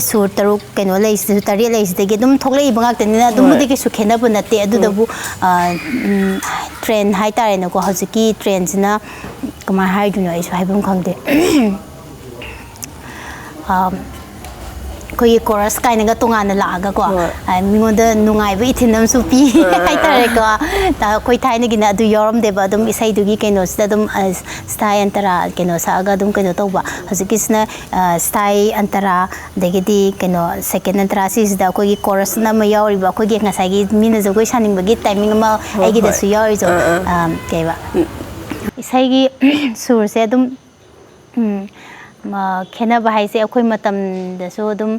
[SPEAKER 2] ꯁꯨꯔ ꯇꯔꯨꯛ ꯀꯩꯅꯣ ꯂꯩꯁꯤꯗꯁꯨ ꯇꯔꯦꯠ ꯂꯩꯁꯤꯗꯒꯤ ꯑꯗꯨꯝ ꯊꯣꯛꯂꯛꯏꯕ ꯉꯥꯛꯇꯅꯤꯅ ꯑꯗꯨꯝꯕꯨꯗꯤ ꯀꯩꯁꯨ ꯈꯦꯠꯅꯕ ꯅꯠꯇꯦ ꯑꯗꯨꯗꯕꯨ ꯇ꯭ꯔꯦꯟ ꯍꯥꯏꯇꯥꯔꯦꯅꯦꯀꯣ ꯍꯧꯖꯤꯛꯀꯤ ꯇ꯭ꯔꯦꯟꯁꯤꯅ ꯀꯃꯥꯏꯅ ꯍꯥꯏꯗꯣꯏꯅꯣ ꯑꯩꯁꯨ ꯍꯥꯏꯐꯝ ꯈꯪꯗꯦ ꯑꯩꯈꯣꯏꯒꯤ ꯀꯣꯔꯁ ꯀꯥꯏꯅꯒ ꯇꯣꯉꯥꯟꯅ ꯂꯥꯛꯑꯒꯀꯣ ꯃꯤꯉꯣꯟꯗ ꯅꯨꯡꯉꯥꯏꯕ ꯏꯊꯤꯟ ꯑꯃꯁꯨ ꯄꯤ ꯍꯥꯏꯇꯥꯔꯦꯀꯣ ꯑꯩꯈꯣꯏ ꯊꯥꯏꯅꯒꯤꯅ ꯑꯗꯨ ꯌꯥꯎꯔꯝꯗꯦꯕ ꯑꯗꯨꯝ ꯏꯁꯩꯗꯨꯒꯤ ꯀꯩꯅꯣꯁꯤꯗ ꯑꯗꯨꯝ ꯁ꯭ꯇꯥꯏ ꯑꯟꯇꯔꯥ ꯀꯩꯅꯣ ꯁꯛꯑꯒ ꯑꯗꯨꯝ ꯀꯩꯅꯣ ꯇꯧꯕ ꯍꯧꯖꯤꯛꯀꯤꯁꯤꯅ ꯁ꯭ꯇꯥꯏ ꯑꯟꯇꯔꯥ ꯑꯗꯒꯤꯗꯤ ꯀꯩꯅꯣ ꯁꯦꯀꯦꯟ ꯑꯟꯇꯔꯥ ꯁꯤꯁꯤꯗ ꯑꯩꯈꯣꯏꯒꯤ ꯀꯣꯔꯁꯅ ꯑꯃ ꯌꯥꯎꯔꯤꯕ ꯑꯩꯈꯣꯏꯒꯤ ꯉꯁꯥꯏꯒꯤ ꯃꯤꯅ ꯖꯒꯣꯏ ꯁꯥꯅꯤꯡꯕꯒꯤ ꯇꯥꯏꯃꯤꯡ ꯑꯃ ꯑꯩꯒꯤꯗꯁꯨ ꯌꯥꯎꯔꯤꯗꯣ ꯀꯩꯕ ꯏꯁꯩꯒꯤ ꯁꯨꯔꯁꯦ ꯑꯗꯨꯝ ꯈꯦꯠꯅꯕ ꯍꯥꯏꯁꯦ ꯑꯩꯈꯣꯏ ꯃꯇꯝꯗꯁꯨ ꯑꯗꯨꯝ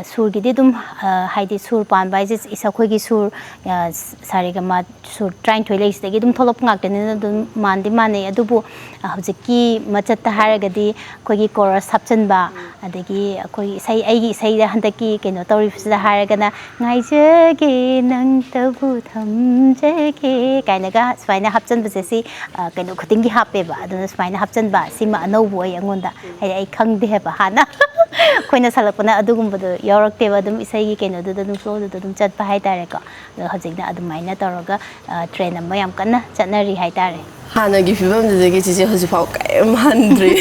[SPEAKER 2] ꯁꯨꯔꯒꯤꯗꯤ ꯑꯗꯨꯝ ꯍꯥꯏꯗꯤ ꯁꯨꯔ ꯄꯥꯟꯕ ꯍꯥꯏꯁꯦ ꯑꯩꯈꯣꯏꯒꯤ ꯁꯨꯔ ꯁꯥꯔꯦꯒꯃꯥ ꯁꯨꯔ 32 ꯂꯩꯁꯤꯗꯒꯤ ꯑꯗꯨꯝ ꯊꯣꯛꯂꯛꯄ ꯉꯥꯛꯇꯅꯤꯅ ꯑꯗꯨꯝ ꯃꯥꯟꯅꯩ ꯑꯗꯨꯕꯨ ꯍꯧꯖꯤꯛꯀꯤ ꯃꯆꯠꯇ ꯍꯥꯏꯔꯒꯗꯤ ꯑꯩꯈꯣꯏꯒꯤ ꯀꯣꯔꯁ ꯍꯥꯞꯆꯤꯟꯕ ꯑꯗꯒꯤ ꯑꯩꯈꯣꯏ ꯑꯩꯒꯤ ꯏꯁꯩꯗ ꯍꯟꯗꯛꯀꯤ ꯀꯩꯅꯣ ꯇꯧꯔꯤꯕꯁꯤꯗ ꯍꯥꯏꯔꯒꯅ ꯉꯥꯏꯖꯒꯦ ꯅꯪꯇꯕꯨ ꯊꯝꯖꯒꯦ ꯀꯥꯏꯅꯒ ꯁꯨꯃꯥꯏꯅ ꯍꯥꯞꯆꯤꯟꯕꯁꯦ ꯁꯤ ꯀꯩꯅꯣ ꯈꯨꯗꯤꯡꯒꯤ ꯍꯥꯞꯄꯦꯕ ꯑꯗꯨꯅ ꯁꯨꯃꯥꯏꯅ ꯍꯥꯞꯆꯤꯟꯕ ꯁꯤꯃ ꯑꯅꯧꯕ ꯑꯣꯏ ꯑꯩꯉꯣꯟꯗ ꯍꯥꯏꯗꯤ ꯑꯩ ꯈꯪꯗꯦ ꯍꯥꯏꯕ ꯍꯥꯟꯅ ꯑꯩꯈꯣꯏꯅ ꯁꯛꯂꯛꯄꯅ ꯑꯗꯨꯒꯨꯝꯕꯗꯣ ꯌꯥꯎꯔꯛꯇꯦꯕ ꯑꯗꯨꯝ ꯏꯁꯩꯒꯤ ꯀꯩꯅꯣꯗꯨꯗ ꯑꯗꯨꯝ ꯐ꯭ꯂꯣꯗꯨꯗ ꯑꯗꯨꯝ ꯆꯠꯄ ꯍꯥꯏꯇꯥꯔꯦꯀꯣ ꯑꯗꯣ ꯍꯧꯖꯤꯛꯅ ꯑꯗꯨꯃꯥꯏꯅ ꯇꯧꯔꯒ ꯇ꯭ꯔꯦꯟ ꯑꯃ ꯌꯥꯝ ꯀꯟꯅ ꯆꯠꯅꯔꯤ ꯍꯥꯏꯇꯥꯔꯦ
[SPEAKER 1] ꯍꯥꯟꯅꯒꯤ ꯐꯤꯕꯝꯗꯨꯗꯒꯤ ꯆꯤꯆꯦ ꯍꯧꯖꯤꯛꯐꯥꯎ ꯀꯔꯤꯝ ꯍꯟꯗ꯭ꯔꯤ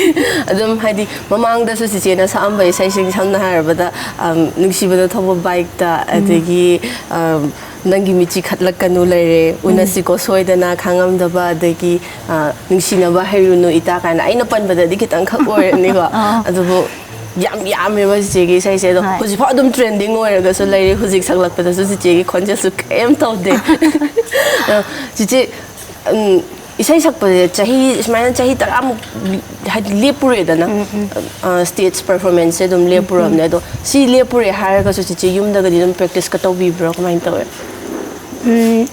[SPEAKER 1] ꯑꯗꯨꯝ ꯍꯥꯏꯗꯤ ꯃꯃꯥꯡꯗꯁꯨ ꯆꯤꯆꯦꯅ ꯁꯛꯑꯝꯕ ꯏꯁꯩꯁꯤꯡ ꯁꯝꯅ ꯍꯥꯏꯔꯕꯗ ꯅꯨꯡꯁꯤꯕꯅ ꯊꯧꯕ ꯕꯥꯏꯛꯇ ꯑꯗꯒꯤ ꯅꯪꯒꯤ ꯃꯤꯠꯆꯤ ꯈꯠꯂꯛꯀꯅꯨ ꯂꯩꯔꯦ ꯎꯅꯁꯤꯀꯣ ꯁꯣꯏꯗꯅ ꯈꯥꯡꯉꯝꯗꯕ ꯑꯗꯒꯤ ꯅꯨꯡꯁꯤꯅꯕ ꯍꯩꯔꯨꯅꯨ ꯏꯇꯥ ꯀꯥꯏꯅ ꯑꯩꯅ ꯄꯟꯕꯗꯗꯤ ꯈꯤꯇꯪꯈꯛ ꯑꯣꯏꯔꯅꯤꯀꯣ ꯑꯗꯨꯕꯨ ꯌꯥꯝꯃꯦꯕ ꯆꯤꯆꯦꯒꯤ ꯏꯁꯩꯁꯦ ꯑꯗꯣ ꯍꯧꯖꯤꯛꯐꯥꯎ ꯑꯗꯨꯝ ꯇ꯭ꯔꯦꯟꯗꯤꯡ ꯑꯣꯏꯔꯒꯁꯨ ꯂꯩꯔꯤ ꯍꯧꯖꯤꯛ ꯁꯛꯂꯛꯄꯗꯁꯨ ꯆꯤꯆꯦꯒꯤ ꯈꯣꯟꯖꯦꯜꯁꯨ ꯀꯔꯤꯝ ꯇꯧꯗꯦ ꯆꯤꯆꯦ ꯏꯁꯩ ꯁꯛꯄꯁꯦ ꯁꯨꯃꯥꯏꯅ ꯆꯍꯤ 10ꯃꯨꯛ ꯍꯥꯏꯗꯤ ꯂꯦꯞꯄꯨꯔꯦꯗꯅ ꯁ꯭ꯇꯦꯖ ꯄꯔꯐꯣꯔꯃꯦꯟꯁꯁꯦ ꯑꯗꯨꯝ ꯂꯦꯞꯄꯨꯔꯕꯅꯦ ꯑꯗꯣ ꯁꯤ ꯂꯦꯞꯄꯨꯔꯦ ꯍꯥꯏꯔꯒꯁꯨ ꯆꯤꯆꯦ ꯌꯨꯝꯗꯒꯗꯤ ꯑꯗꯨꯝ ꯄ꯭ꯔꯦꯛꯇꯤꯁꯀ ꯇꯧꯕꯤꯕ꯭ꯔꯣ ꯀꯃꯥꯏꯅ ꯇꯧꯋꯦ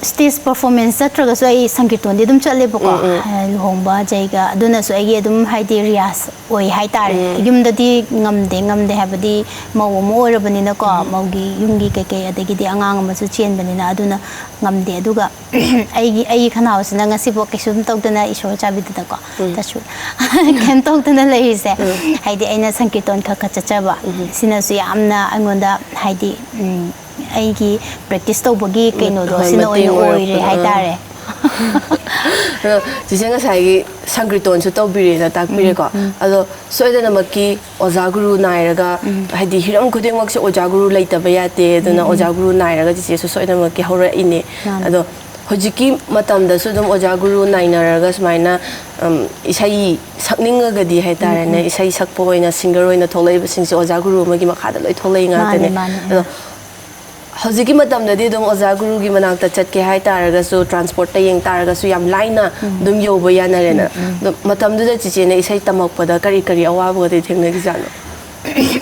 [SPEAKER 2] ꯁ꯭ꯇꯦꯖ ꯄꯔꯐꯣꯔꯃꯦꯟꯁ ꯆꯠꯇ꯭ꯔꯒꯁꯨ ꯑꯩ ꯁꯪꯀꯤꯔꯇꯣꯟꯗꯤ ꯑꯗꯨꯝ ꯆꯠꯂꯦꯕꯀꯣ ꯂꯨꯍꯣꯡꯕ ꯖꯩꯒ ꯑꯗꯨꯅꯁꯨ ꯑꯩꯒꯤ ꯑꯗꯨꯝ ꯍꯥꯏꯗꯤ ꯔꯤꯌꯥꯁ ꯑꯣꯏ ꯍꯥꯏꯇꯥꯔꯦ ꯌꯨꯝꯗꯗꯤ ꯉꯝꯗꯦ ꯍꯥꯏꯕꯗꯤ ꯃꯧ ꯑꯃ ꯑꯣꯏꯔꯕꯅꯤꯅꯀꯣ ꯃꯧꯒꯤ ꯌꯨꯝꯒꯤ ꯀꯩꯀꯩ ꯑꯗꯒꯤꯗꯤ ꯑꯉꯥꯡ ꯑꯃꯁꯨ ꯆꯦꯟꯕꯅꯤನ ꯑꯗꯨꯅ ꯉꯝꯗꯦ ꯑꯗꯨꯒ ꯑꯩꯒꯤ ꯈꯅꯥꯎꯁꯤꯅ ꯉꯁꯤꯐꯥꯎ ꯀꯩꯁꯨꯝ ꯇꯧꯗꯅ ꯏꯁꯣꯔ ꯆꯥꯕꯤꯗꯅꯀꯣ ꯇꯁꯨ ꯀꯩꯝ ꯇꯧꯗꯅ ꯂꯩꯔꯤꯁꯦ ꯍꯥꯏꯗꯤ ꯑꯩꯅ ꯁꯪꯀꯤꯔꯇꯣꯟ ꯈꯔ ꯆꯠꯆꯕ ꯁꯤꯅꯁꯨ ꯌꯥꯝꯅ ꯑꯩꯉꯣꯟꯗ ꯍꯥꯏꯗꯤ ꯑꯩꯒꯤ ꯄ꯭ꯔꯦꯛꯇꯤꯁ ꯇꯧꯕꯒꯤ ꯀꯩꯅꯣꯗꯣ ꯁꯤꯅ ꯑꯣꯏꯅ ꯑꯣꯏꯔꯦ ꯍꯥꯏꯇꯥꯔꯦ
[SPEAKER 1] ꯑꯗꯣ ꯆꯤꯆꯦ ꯉꯁꯥꯏꯒꯤ ꯁꯪꯀꯤꯔꯇꯣꯟꯁꯨ ꯇꯧꯕꯤꯔꯦꯅ ꯇꯥꯛꯄꯤꯔꯦꯀꯣ ꯑꯗꯣ ꯁꯣꯏꯗꯅꯃꯛꯀꯤ ꯑꯣꯖꯥ ꯒꯨꯔꯨ ꯅꯥꯏꯔꯒ ꯍꯥꯏꯗꯤ ꯍꯤꯔꯝ ꯈꯨꯗꯤꯡꯃꯛꯁꯦ ꯑꯣꯖꯥ ꯒꯨꯔꯨ ꯂꯩꯇꯕ ꯌꯥꯗꯦ ꯑꯗꯨꯅ ꯑꯣꯖꯥ ꯒꯨꯔु ꯅꯥꯏꯔꯒ ꯆꯤꯆꯦꯁꯨ ꯁꯣꯏꯗꯅꯃꯛꯀꯤ ꯍꯧꯔꯛꯏꯅꯦ ꯑꯗꯣ ꯍꯧꯖꯤꯛꯀꯤ ꯃꯇꯝꯗꯁꯨ ꯑꯗꯨꯝ ꯑꯣꯖꯥ ꯒꯨꯔु ꯅꯥꯏꯅꯔꯒ ꯁꯨꯃꯥꯏꯅ ꯏꯁꯩ ꯁꯛꯅꯤꯡꯉꯒꯗꯤ ꯍꯥꯏꯇꯥꯔꯦꯅꯦ ꯏꯁꯩ ꯁꯛꯄ ꯑꯣꯏꯅ ꯁꯤꯡꯒꯔ ꯑꯣꯏꯅ ꯊꯣꯛꯂꯛꯏꯕꯁꯤꯡꯁꯦ ꯑꯣꯖꯥ ꯒꯨꯔु ꯑꯃꯒꯤ ꯃꯈꯥꯗ ꯂꯣꯏ ꯊꯣꯛꯂꯛꯏ ꯉꯥꯛꯇꯅꯦ ꯑꯗꯣ ꯍꯧꯖꯤꯛꯀꯤ ꯃꯇꯝꯗꯗꯤ ꯑꯗꯨꯝ ꯑꯣꯖꯥ ꯒꯨरुꯒꯤ ꯃꯅꯥꯛꯇ ꯆꯠꯀꯦ ꯍꯥꯏꯇꯥꯔꯒꯁꯨ ꯇ꯭ꯔꯥꯟꯁꯄꯣꯔꯠꯇ ꯌꯦꯡ ꯇꯥꯔꯒꯁꯨ ꯌꯥꯝ ꯂꯥꯏꯅ ꯑꯗꯨꯝ ꯌꯧꯕ ꯌꯥꯅꯔꯦꯅ ꯑꯗꯣ ꯃꯇꯝꯗꯨꯗ ꯆꯤꯆꯦꯅ ꯏꯁꯩ ꯇꯝꯃꯛꯄꯗ ꯀꯔꯤ ꯑꯋꯥꯕꯒꯗꯤ ꯊꯦꯡꯅꯈꯤꯖꯥꯠꯅꯣ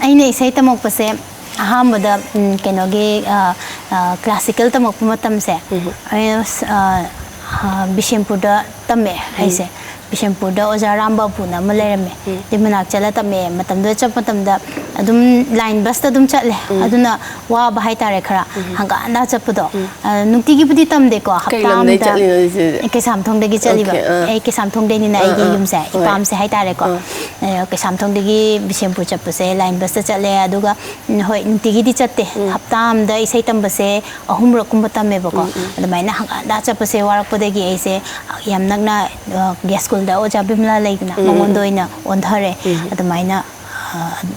[SPEAKER 2] ꯑꯩꯅ ꯏꯁꯩ ꯇꯝꯃꯛꯄꯁꯦ ꯑꯍꯥꯟꯕꯗ ꯀꯩꯅꯣꯒꯤ ꯀ꯭ꯂꯥꯁꯤꯀꯦꯜ ꯇꯝꯃꯛꯄ ꯃꯇꯝꯁꯦ ꯑꯩꯅ ꯕꯤꯁꯦꯝꯄꯨꯔꯗ ꯇꯝꯃꯦ ꯑꯩꯁꯦ Bishampurda Oza Ramba Puna Malerame Dimana Chala Tame Matamda Chapatamda Adum line bus Dum Chatle Aduna Wa Bahaita Rekara Hanga Anda Chapudo Nutigi Pudi Tamdeko Haptam Kesam Tong de Gichaliba Kesam Tong de Nina Yumse Pam Se Haitareko Kesam Tong de Bishampur Chapuse line bus Chale Aduga Nutigi Chate Haptam the Isaitam Base Ahumra Kumbatame Boko the Mina Hanga Chapuse Warakudegi Ase Yam Nagna Gas School da Oja Bimla Lake na Mondoina on Hare at the Mina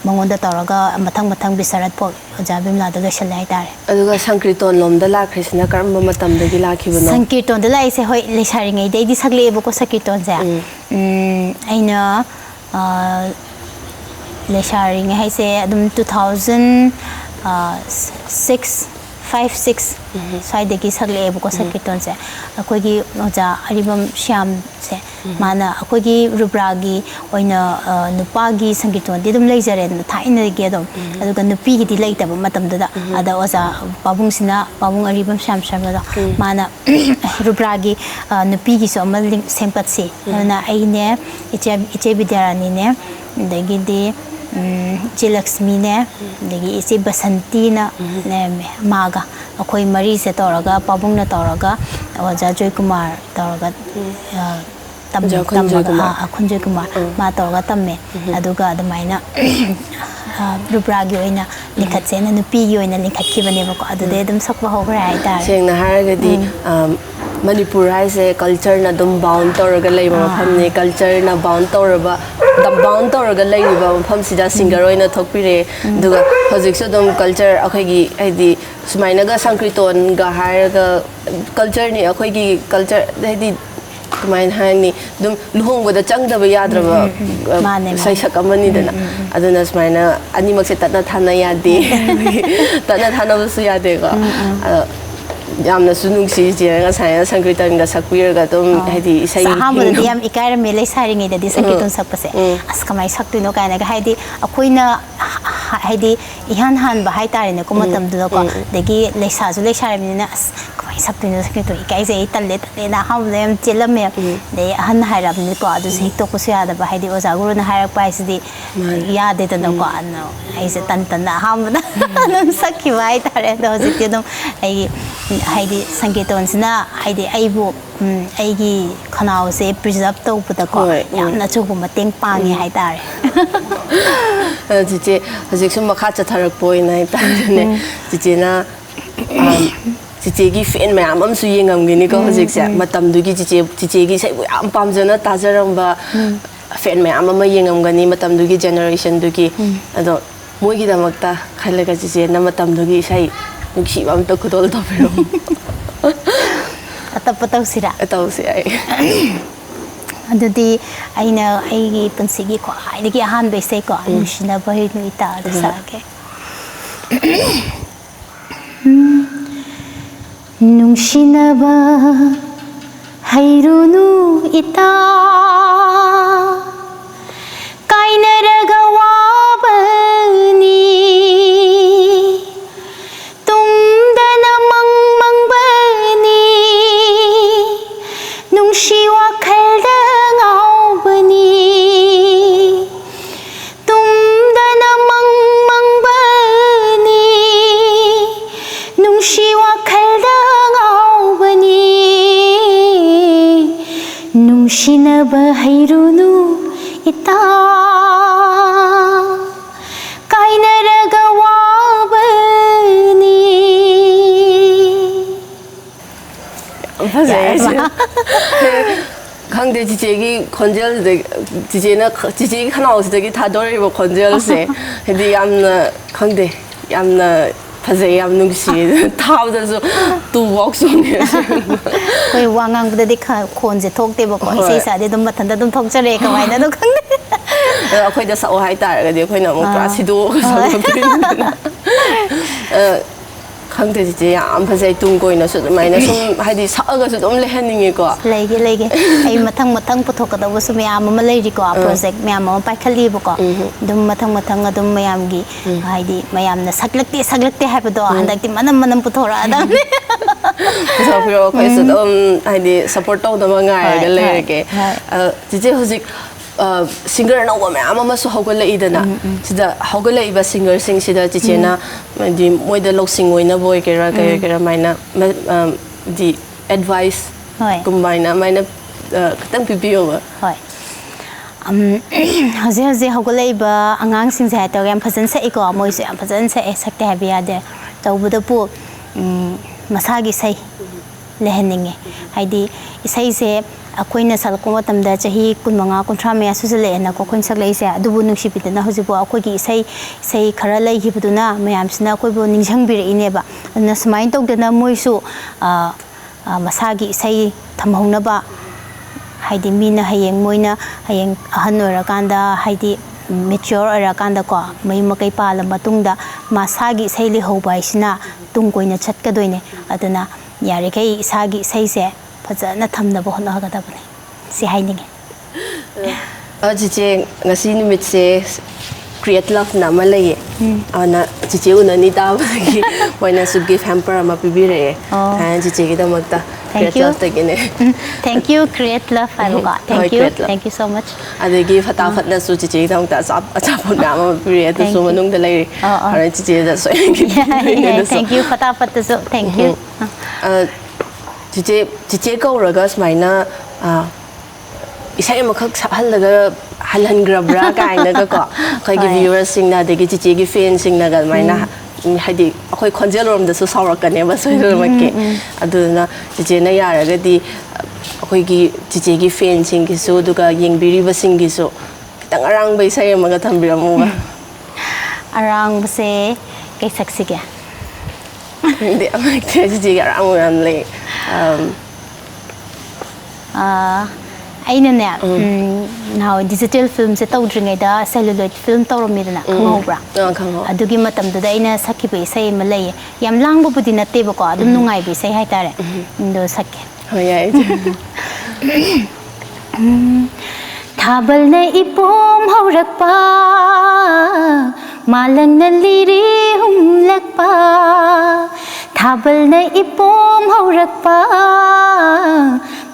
[SPEAKER 2] Mongonda Toraga Matang Matang Bisarat Po Oja Bimla the Shalaitar.
[SPEAKER 1] Aduga Sankriton Lom the La Krishna Karma Matam the Gilaki.
[SPEAKER 2] Sankirton the Lai say Hoy Lisharing a day disagreeable Boko Sakiton there. I know Lisharing I say Adam 2006 5-6 side the Gisagli Boko Sakiton se Akogi Oja Aribam Sham se Mana Akogi Rubragi or Nupagi Sankiton didum laser and the tiny gedom Aduga Nupi delayed Matam Dada Ada was a Babungsina Babung Aribam Sham Shamada Mana Rubragi Nupigi so Maling Sempatsi Na Aine Ichebidaranine the Gidi Jilaxmine, the Isi Basantina, Maga, a Koi Marie Toraga, Pabuna Toraga, or Jajoy Kumar Toraga, Khonjel Kumar, Matoga Tame, Aduga, the Mina, Rubragio in a Linkatsen and the Pio in a Linkakivaneva, the Dedum Sokwa Hograi.
[SPEAKER 1] Saying the Haragadi. Manipur has a culture na dum bound toraga labor family culture na bound toraba the bound toraga labor fam sida singer oina thokpire duga hojik so dum culture akhoi gi sumainaga sankriton ga haraga culture ni akhoi gi culture hadi kumain hani dum luhong da changdaba yadraba sai sakamani dana aduna sumaina animak se tatna thana yade tatna thana busu yade ga Yamna Sunungsi, Janga Sankritan, the Sakwir, Gatum, Hedi,
[SPEAKER 2] Sahamu, Yam Ikara Mele Saring in the Disakiton Sapase, Askamai Sakino Kana Hedi, Aquina Hedi, Ihan Han Bahaita in the Kumatam Doko, the Gi Lesas, Lesharaminas, Sapino Sakito, Ikaise, Italy, and how them Tilame, they unhired in the god, the Hitokusia, the Bahidi was a good higher price, the Yadit and the god. I said, Tantana, how Saki White, those it, you know, Heidi Sankitons na Heidi Aibu Aigi Kanao say preserve to put a coin, Nachukum, think Pangi Haitari.
[SPEAKER 1] Zixum Makata Tarapo in Titina Titigi Fin Mam Suying am Ginico Zixia, Matam Dugi Titigi say, I'm Pamzana Tazaramba Fen Mamma Yingam Gani, Matam Dugi generation Dugi, Ado Mugi the Makta, Kalagazi, Namatam Dugi say. She won't talk all the film.
[SPEAKER 2] At the Potosira.
[SPEAKER 1] At all, say
[SPEAKER 2] I know I Pansigi, I get a hand by Seco, and she never hit me that. Nungshinaba Hairunu ita Kainaragawabani. Shiwa khaldang aubani tumdana mang mang bani nung shiwa khaldang aubani nung shinaba hairunu ita kainaraga wabani
[SPEAKER 1] Khangde Jigi Khonjel the Jijena Jigi Kanaus the Tadori Khonjel say the Yamna Khangde Yamna Pazayam Nungsi thousands of 2 walks on here.
[SPEAKER 2] We wangang the Khonje talk table he said they don't matter don't talk to Reka why no
[SPEAKER 1] quite a so high tire the Queen of Prasido Khangde am Pazay Tungo in a sort of minus had this August only handing it go.
[SPEAKER 2] Lady, a matang potoka was me a Malay project, me a by Caliboco, Dum matanga dum mayamgi, Heidi, mayam the Saglaki have a door, and like the Manam Potora.
[SPEAKER 1] ꯄꯨꯊꯣꯛꯄꯤꯔꯣ ꯑꯩꯈꯣꯏꯁꯨ ꯑꯗꯨꯝ ꯍꯥꯏꯗꯤ ꯁꯞꯄꯣꯔꯠ ꯇꯧꯗꯕ ꯉꯥꯏꯔꯒ ꯂꯩꯔꯒꯦ ꯆꯤꯆꯦ ꯍꯧꯖꯤꯛ ꯁꯤꯡꯒꯔ ꯑꯅꯧꯕ ꯃꯌꯥꯝ ꯑꯃꯁꯨ ꯍꯧꯒꯠꯂꯛꯏꯗꯅ ꯁꯤꯗ ꯍꯧꯒꯠꯂꯛꯏꯕ ꯁꯤꯡꯒꯔꯁꯤꯡꯁꯤꯗ ꯆꯤꯆꯦꯅ ꯍꯥꯏꯗꯤ ꯃꯣꯏꯗ ꯂꯧꯁꯤꯡ ꯑꯣꯏꯅꯕ ꯑꯣꯏꯒꯦꯔꯥ ꯀꯩ ꯑꯣꯏꯒꯦꯔꯥ ꯃꯥꯏꯅ ꯗꯤ ꯑꯦꯗꯚꯥꯏꯁ ꯀꯨꯝꯕꯥꯏꯅ ꯃꯥꯏꯅ ꯈꯤꯇꯪ ꯄꯤꯕꯤꯌꯣꯕ
[SPEAKER 2] ꯍꯣꯏ ꯍꯧꯖꯤꯛ ꯍꯧꯖꯤꯛ ꯍꯧꯒꯠꯂꯛꯏꯕ ꯑꯉꯥꯡꯁꯤꯡꯁꯦ ꯍꯥꯏꯇꯥꯔꯦ ꯌꯥꯝ ꯐꯖꯅ ꯁꯛꯏꯀꯣ ꯃꯣꯏꯁꯨ ꯌꯥꯝ ꯐꯖꯅ ꯁꯛꯑꯦ ꯁꯛꯇꯦ ꯍꯥꯏꯕ ꯌꯥꯗꯦ ꯇꯧꯕꯗꯕꯨ ꯃꯁꯥꯒꯤ ꯏꯁꯩ ꯂꯩꯍꯟꯅꯤꯡꯉꯦ ꯍꯥꯏꯗꯤ ꯏꯁꯩꯁꯦ ꯑꯩꯈꯣꯏꯅ ꯁꯛꯂꯛꯄ ꯃꯇꯝꯗ ꯆꯍꯤ 15-30 ꯃꯌꯥ ꯁꯨꯖꯜꯂꯛꯑꯦꯅꯀꯣ ꯑꯩꯈꯣꯏꯅ ꯁꯛꯂꯛꯏꯁꯦ ꯑꯗꯨꯕꯨ ꯅꯨꯡꯁꯤꯕꯤꯗꯅ ꯍꯧꯖꯤꯛꯐꯥꯎ ꯑꯩꯈꯣꯏꯒꯤ ꯏꯁꯩ ꯈꯔ ꯂꯩꯈꯤꯕꯗꯨꯅ ꯃꯌꯥꯝꯁꯤꯅ ꯑꯩꯈꯣꯏꯕꯨ ꯅꯤꯡꯁꯤꯡꯕꯤꯔꯛꯏꯅꯦꯕ ꯑꯗꯨꯅ ꯁꯨꯃꯥꯏꯅ ꯇꯧꯗꯅ ꯃꯣꯏꯁꯨ ꯃꯁꯥꯒꯤ ꯏꯁꯩ ꯊꯝꯍꯧꯅꯕ ꯍꯥꯏꯗꯤ ꯃꯤꯅ ꯍꯌꯦꯡ ꯃꯣꯏꯅ ꯍꯌꯦꯡ ꯑꯍꯟ ꯑꯣꯏꯔꯀꯥꯟꯗ ꯍꯥꯏꯗꯤ ꯃꯦꯆ꯭ꯌꯣꯔ ꯑꯣꯏꯔꯀꯥꯟꯗꯀꯣ ꯃꯌꯨꯝ ꯃꯀꯩ ꯄꯥꯜꯂ ꯃꯇꯨꯡꯗ ꯃꯁꯥꯒꯤ ꯏꯁꯩ ꯂꯩꯍꯧꯕ ꯍꯥꯏꯁꯤꯅ ꯇꯨꯡ ꯀꯣꯏꯅ ꯆꯠꯀꯗꯣꯏꯅꯦ ꯑꯗꯨꯅ ꯌꯥꯔꯤꯈꯩ ꯏꯁꯥꯒꯤ ꯏꯁꯩꯁꯦ ꯐꯖꯅ ꯊꯝꯅꯕ ꯍꯣꯠꯅꯒꯗꯕꯅꯤ ꯁꯤ ꯍꯥꯏꯅꯤꯡꯉꯦ
[SPEAKER 1] ꯆꯤꯆꯦ ꯉꯁꯤ ꯅꯨꯃꯤꯠꯁꯦ ꯀ꯭ꯔꯤꯌꯦꯠ ꯂꯚꯅ ꯑꯃ ꯂꯩꯌꯦ ꯑꯗꯨꯅ ꯆꯤꯆꯦ ꯎꯅꯅꯤ ꯇꯥꯕꯗꯒꯤ ꯃꯣꯏꯅꯁꯨ ꯒꯤꯐ ꯍꯦꯝꯄꯔ ꯑꯃ ꯄꯤꯕꯤꯔꯛꯑꯦ ꯍꯥꯏꯅ ꯆꯤꯆꯦꯒꯤꯗꯃꯛꯇ ꯀ꯭ꯔꯤꯌꯦꯠ ꯂꯚꯇꯒꯤꯅꯦ
[SPEAKER 2] ꯊꯦꯡꯛ ꯌꯨ ꯀ꯭ꯔꯤꯌꯦꯠ ꯂꯚ ꯍꯥꯏꯕꯀꯣ ꯊꯦꯡꯛ ꯌꯨ ꯁꯣ ꯃꯆ
[SPEAKER 1] ꯑꯗꯒꯤ ꯐꯠꯇꯥꯐꯠꯅꯁꯨ ꯆꯤꯆꯦꯒꯤꯗꯃꯛꯇ ꯑꯆꯥꯄꯣꯠ ꯃꯌꯥꯝ ꯑꯃ ꯄꯤꯔꯛꯑꯦ ꯑꯗꯨꯁꯨ ꯃꯅꯨꯡꯗ ꯂꯩꯔꯤ ꯍꯣꯔꯦꯟ ꯆꯤꯆꯦꯗ ꯁꯣꯏꯅ
[SPEAKER 2] ꯊꯦꯡꯛ ꯌꯨ ꯐꯠꯇꯥꯐꯠꯇꯁꯨ ꯊꯦꯡꯛ ꯌꯨ
[SPEAKER 1] ꯆꯤꯆꯦ ꯀꯧꯔꯒ ꯁꯨꯃꯥꯏꯅ ꯏꯁꯩ ꯑꯃꯈꯛ ꯁꯛꯍꯜꯂꯒ ꯍꯜꯍꯟꯈ꯭ꯔꯕ꯭ꯔꯥ ꯀꯥꯏꯅꯒꯀꯣ ꯑꯩꯈꯣꯏꯒꯤ ꯚ꯭ꯌꯨꯋꯔꯁꯤꯡꯅ ꯑꯗꯒꯤ ꯆꯤꯆꯦꯒꯤ ꯐꯦꯟꯁꯤꯡꯅꯒ ꯑꯗꯨꯃꯥꯏꯅ ꯍꯥꯏꯗꯤ ꯑꯩꯈꯣꯏ ꯈꯣꯟꯖꯦꯜꯔꯣꯝꯗꯁꯨ ꯁꯥꯎꯔꯛꯀꯅꯦꯕ ꯁꯣꯏꯗꯅꯃꯛꯀꯤ ꯑꯗꯨꯗꯨꯅ ꯆꯤꯆꯦꯅ ꯌꯥꯔꯒꯗꯤ ꯑꯩꯈꯣꯏꯒꯤ ꯆꯤꯆꯦꯒꯤ ꯐꯦꯟꯁꯤꯡꯒꯤꯁꯨ ꯑꯗꯨꯒ ꯌꯦꯡꯕꯤꯔꯤꯕꯁꯤꯡꯒꯤꯁꯨ ꯈꯤꯇꯪ ꯑꯔꯥꯡꯕ ꯏꯁꯩ ꯑꯃꯒ ꯊꯝꯕꯤꯔꯝꯃꯨꯕ
[SPEAKER 2] ꯑꯔꯥꯡꯕꯁꯦ ꯀꯩ ꯁꯛꯁꯤꯒꯦ
[SPEAKER 1] ꯆꯤꯆꯦꯒꯤ ꯑꯔꯥꯡꯕ ꯃꯌꯥꯝ ꯂꯩ
[SPEAKER 2] ꯑꯩꯅꯅꯦ ꯅꯍꯥꯟꯋꯥꯏ ꯗꯤꯖꯤꯇꯦꯜ ꯐꯤꯜꯝꯁꯦ ꯇꯧꯗ꯭ꯔꯤꯉꯩꯗ ꯁꯦꯂꯨꯂꯣꯏꯠ ꯐꯤꯜꯝ ꯇꯧꯔꯝꯃꯤꯗꯅ ꯈꯪꯍꯧꯕ꯭ꯔꯥ ꯑꯗꯨꯒꯤ ꯃꯇꯝꯗꯨꯗ ꯑꯩꯅ ꯁꯛꯈꯤꯕ ꯏꯁꯩ ꯑꯃ ꯂꯩꯌꯦ ꯌꯥꯝ ꯂꯥꯡꯕꯕꯨꯗꯤ ꯅꯠꯇꯦꯕꯀꯣ ꯑꯗꯨꯝ ꯅꯨꯡꯉꯥꯏꯕ ꯏꯁꯩ ꯍꯥꯏꯇꯥꯔꯦ ꯑꯗꯣ ꯁꯛꯀꯦ
[SPEAKER 1] ꯍꯣꯏ ꯌꯥꯏ
[SPEAKER 2] ꯊꯥꯕꯜꯅ ꯏꯄꯣꯝ ꯍꯧꯔꯛꯄ ꯃꯥꯂꯪꯅ ꯂꯤꯔꯤ ꯍꯨꯝꯂꯛꯄ ꯊꯥꯕꯜꯅ ꯏꯄꯣꯝ ꯍꯧꯔꯛꯄ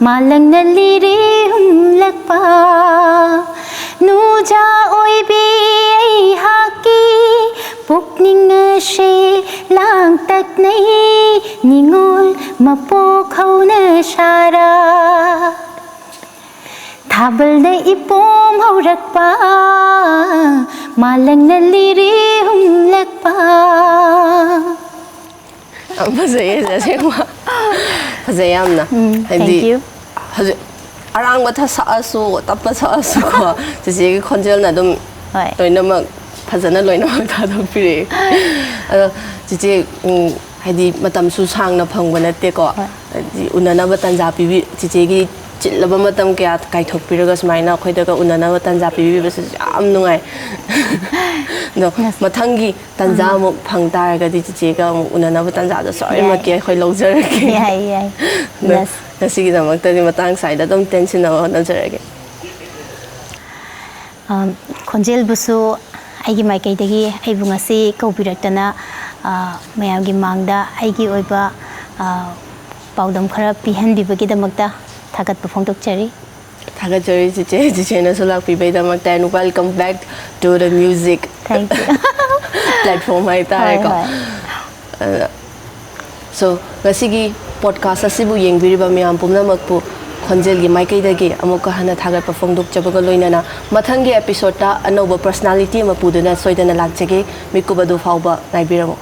[SPEAKER 2] ꯃꯥꯂꯪꯅ ꯂꯤꯔꯤ ꯍꯨꯝꯂꯛꯄ ꯅꯨꯖꯥ ꯑꯣꯏꯕꯤ ꯑꯩꯍꯥꯛꯀꯤ ꯄꯨꯛꯅꯤꯡ ꯑꯁꯤ ꯂꯥꯡꯇꯛꯅꯩ ꯅꯤꯡꯉꯣꯜ ꯃꯄꯣꯛ ꯍꯧꯅ ꯁꯥꯔꯥ ꯊꯥꯕꯜꯅ ꯏꯄꯣꯝ ꯍꯧꯔꯛꯄ ꯃꯥꯂꯪꯅ ꯂꯤꯔꯤ ꯍꯨꯝꯂꯛꯄ
[SPEAKER 1] ꯌꯥꯝ ꯐꯖꯩꯌꯦ ꯑꯁꯦꯡꯕ ꯐꯖꯩ ꯌꯥꯝꯅ ꯍꯥꯏꯗꯤ ꯍꯧꯖꯤꯛ ꯑꯔꯥꯡꯕ ꯁꯛꯑꯁꯨ ꯇꯞꯄ ꯁꯛꯑꯁꯨꯀꯣ ꯆꯤꯆꯦꯒꯤ ꯈꯣꯟꯖꯦꯜꯅ ꯑꯗꯨꯝ ꯂꯣꯏꯅꯃꯛ ꯐꯖꯅ ꯂꯣꯏꯅꯃꯛ ꯊꯥꯗꯣꯛꯄꯤꯔꯛꯑꯦ ꯑꯗꯣ ꯆꯤꯆꯦ ꯍꯥꯏꯗꯤ ꯃꯇꯝꯁꯨ ꯁꯥꯡꯅ ꯐꯪꯕ ꯅꯠꯇꯦꯀꯣ ꯍꯥꯏꯗꯤ ꯎꯅꯅꯕ ꯇꯥꯟꯖꯥ ꯄꯤꯕꯤ ꯆꯤꯆꯦꯒꯤ ꯆꯤꯜꯂꯕ ꯃꯇꯝ ꯀꯌꯥ ꯀꯥꯏꯊꯣꯛꯄꯤꯔꯒ ꯁꯨꯃꯥꯏꯅ ꯑꯩꯈꯣꯏꯗꯒ ꯎꯅꯅꯕ ꯇꯥꯟꯖꯥ ꯄꯤꯕꯤꯕꯁꯤꯁꯨ ꯌꯥꯝ ꯅꯨꯡꯉꯥꯏ ꯑꯗꯣ ꯃꯊꯪꯒꯤ ꯇꯥꯟꯖꯥ ꯑꯃꯨꯛ ꯐꯪ ꯇꯥꯔꯒꯗꯤ ꯆꯤꯆꯦꯒ ꯑꯃꯨꯛ ꯎꯅꯅꯕ ꯇꯥꯟꯖꯥꯗꯣ ꯁꯣꯏꯗꯅꯃꯛꯀꯤ ꯑꯩꯈꯣꯏ ꯂꯧꯖꯔꯒꯦ ꯑꯗꯣ ꯉꯁꯤꯒꯤꯗꯃꯛꯇꯗꯤ ꯃꯇꯥꯡ ꯁ꯭ꯋꯥꯏꯗ ꯑꯗꯨꯝ ꯇꯦꯟꯁꯤꯟꯅꯕ ꯍꯣꯠꯅꯖꯔꯒꯦ
[SPEAKER 2] ꯈꯣꯟꯖꯦꯜꯕꯨꯁꯨ ꯑꯩꯒꯤ ꯃꯥꯏꯀꯩꯗꯒꯤ ꯑꯩꯕꯨ ꯉꯁꯤ ꯀꯧꯕꯤꯔꯛꯇꯅ ꯃꯌꯥꯝꯒꯤ ꯃꯥꯡꯗ ꯑꯩꯒꯤ ꯑꯣꯏꯕ ꯄꯥꯎꯗꯝ ꯈꯔ ꯄꯤꯍꯟꯕꯤꯕꯒꯤꯗꯃꯛꯇ ꯊꯥꯒꯠꯄ ꯐꯣꯡꯗꯣꯛꯆꯔꯤ
[SPEAKER 1] ꯊꯥꯒꯠꯆꯔꯤ ꯆꯤꯆꯦꯅꯁꯨ ꯂꯥꯛꯄꯤꯕꯩꯗꯃꯛꯇ and welcome back to the music platform ꯍꯥꯏꯇꯥꯔꯦꯀꯣ so ngасigi podcast asibu yengbiriba miyam pumnamakpu khonjelgi maikeidagi amuka hana thagatpa phongdokjabaga loinana mathangi episode ta anoba personality ma puduna soidana lakjage mikubadu fauba naibiramo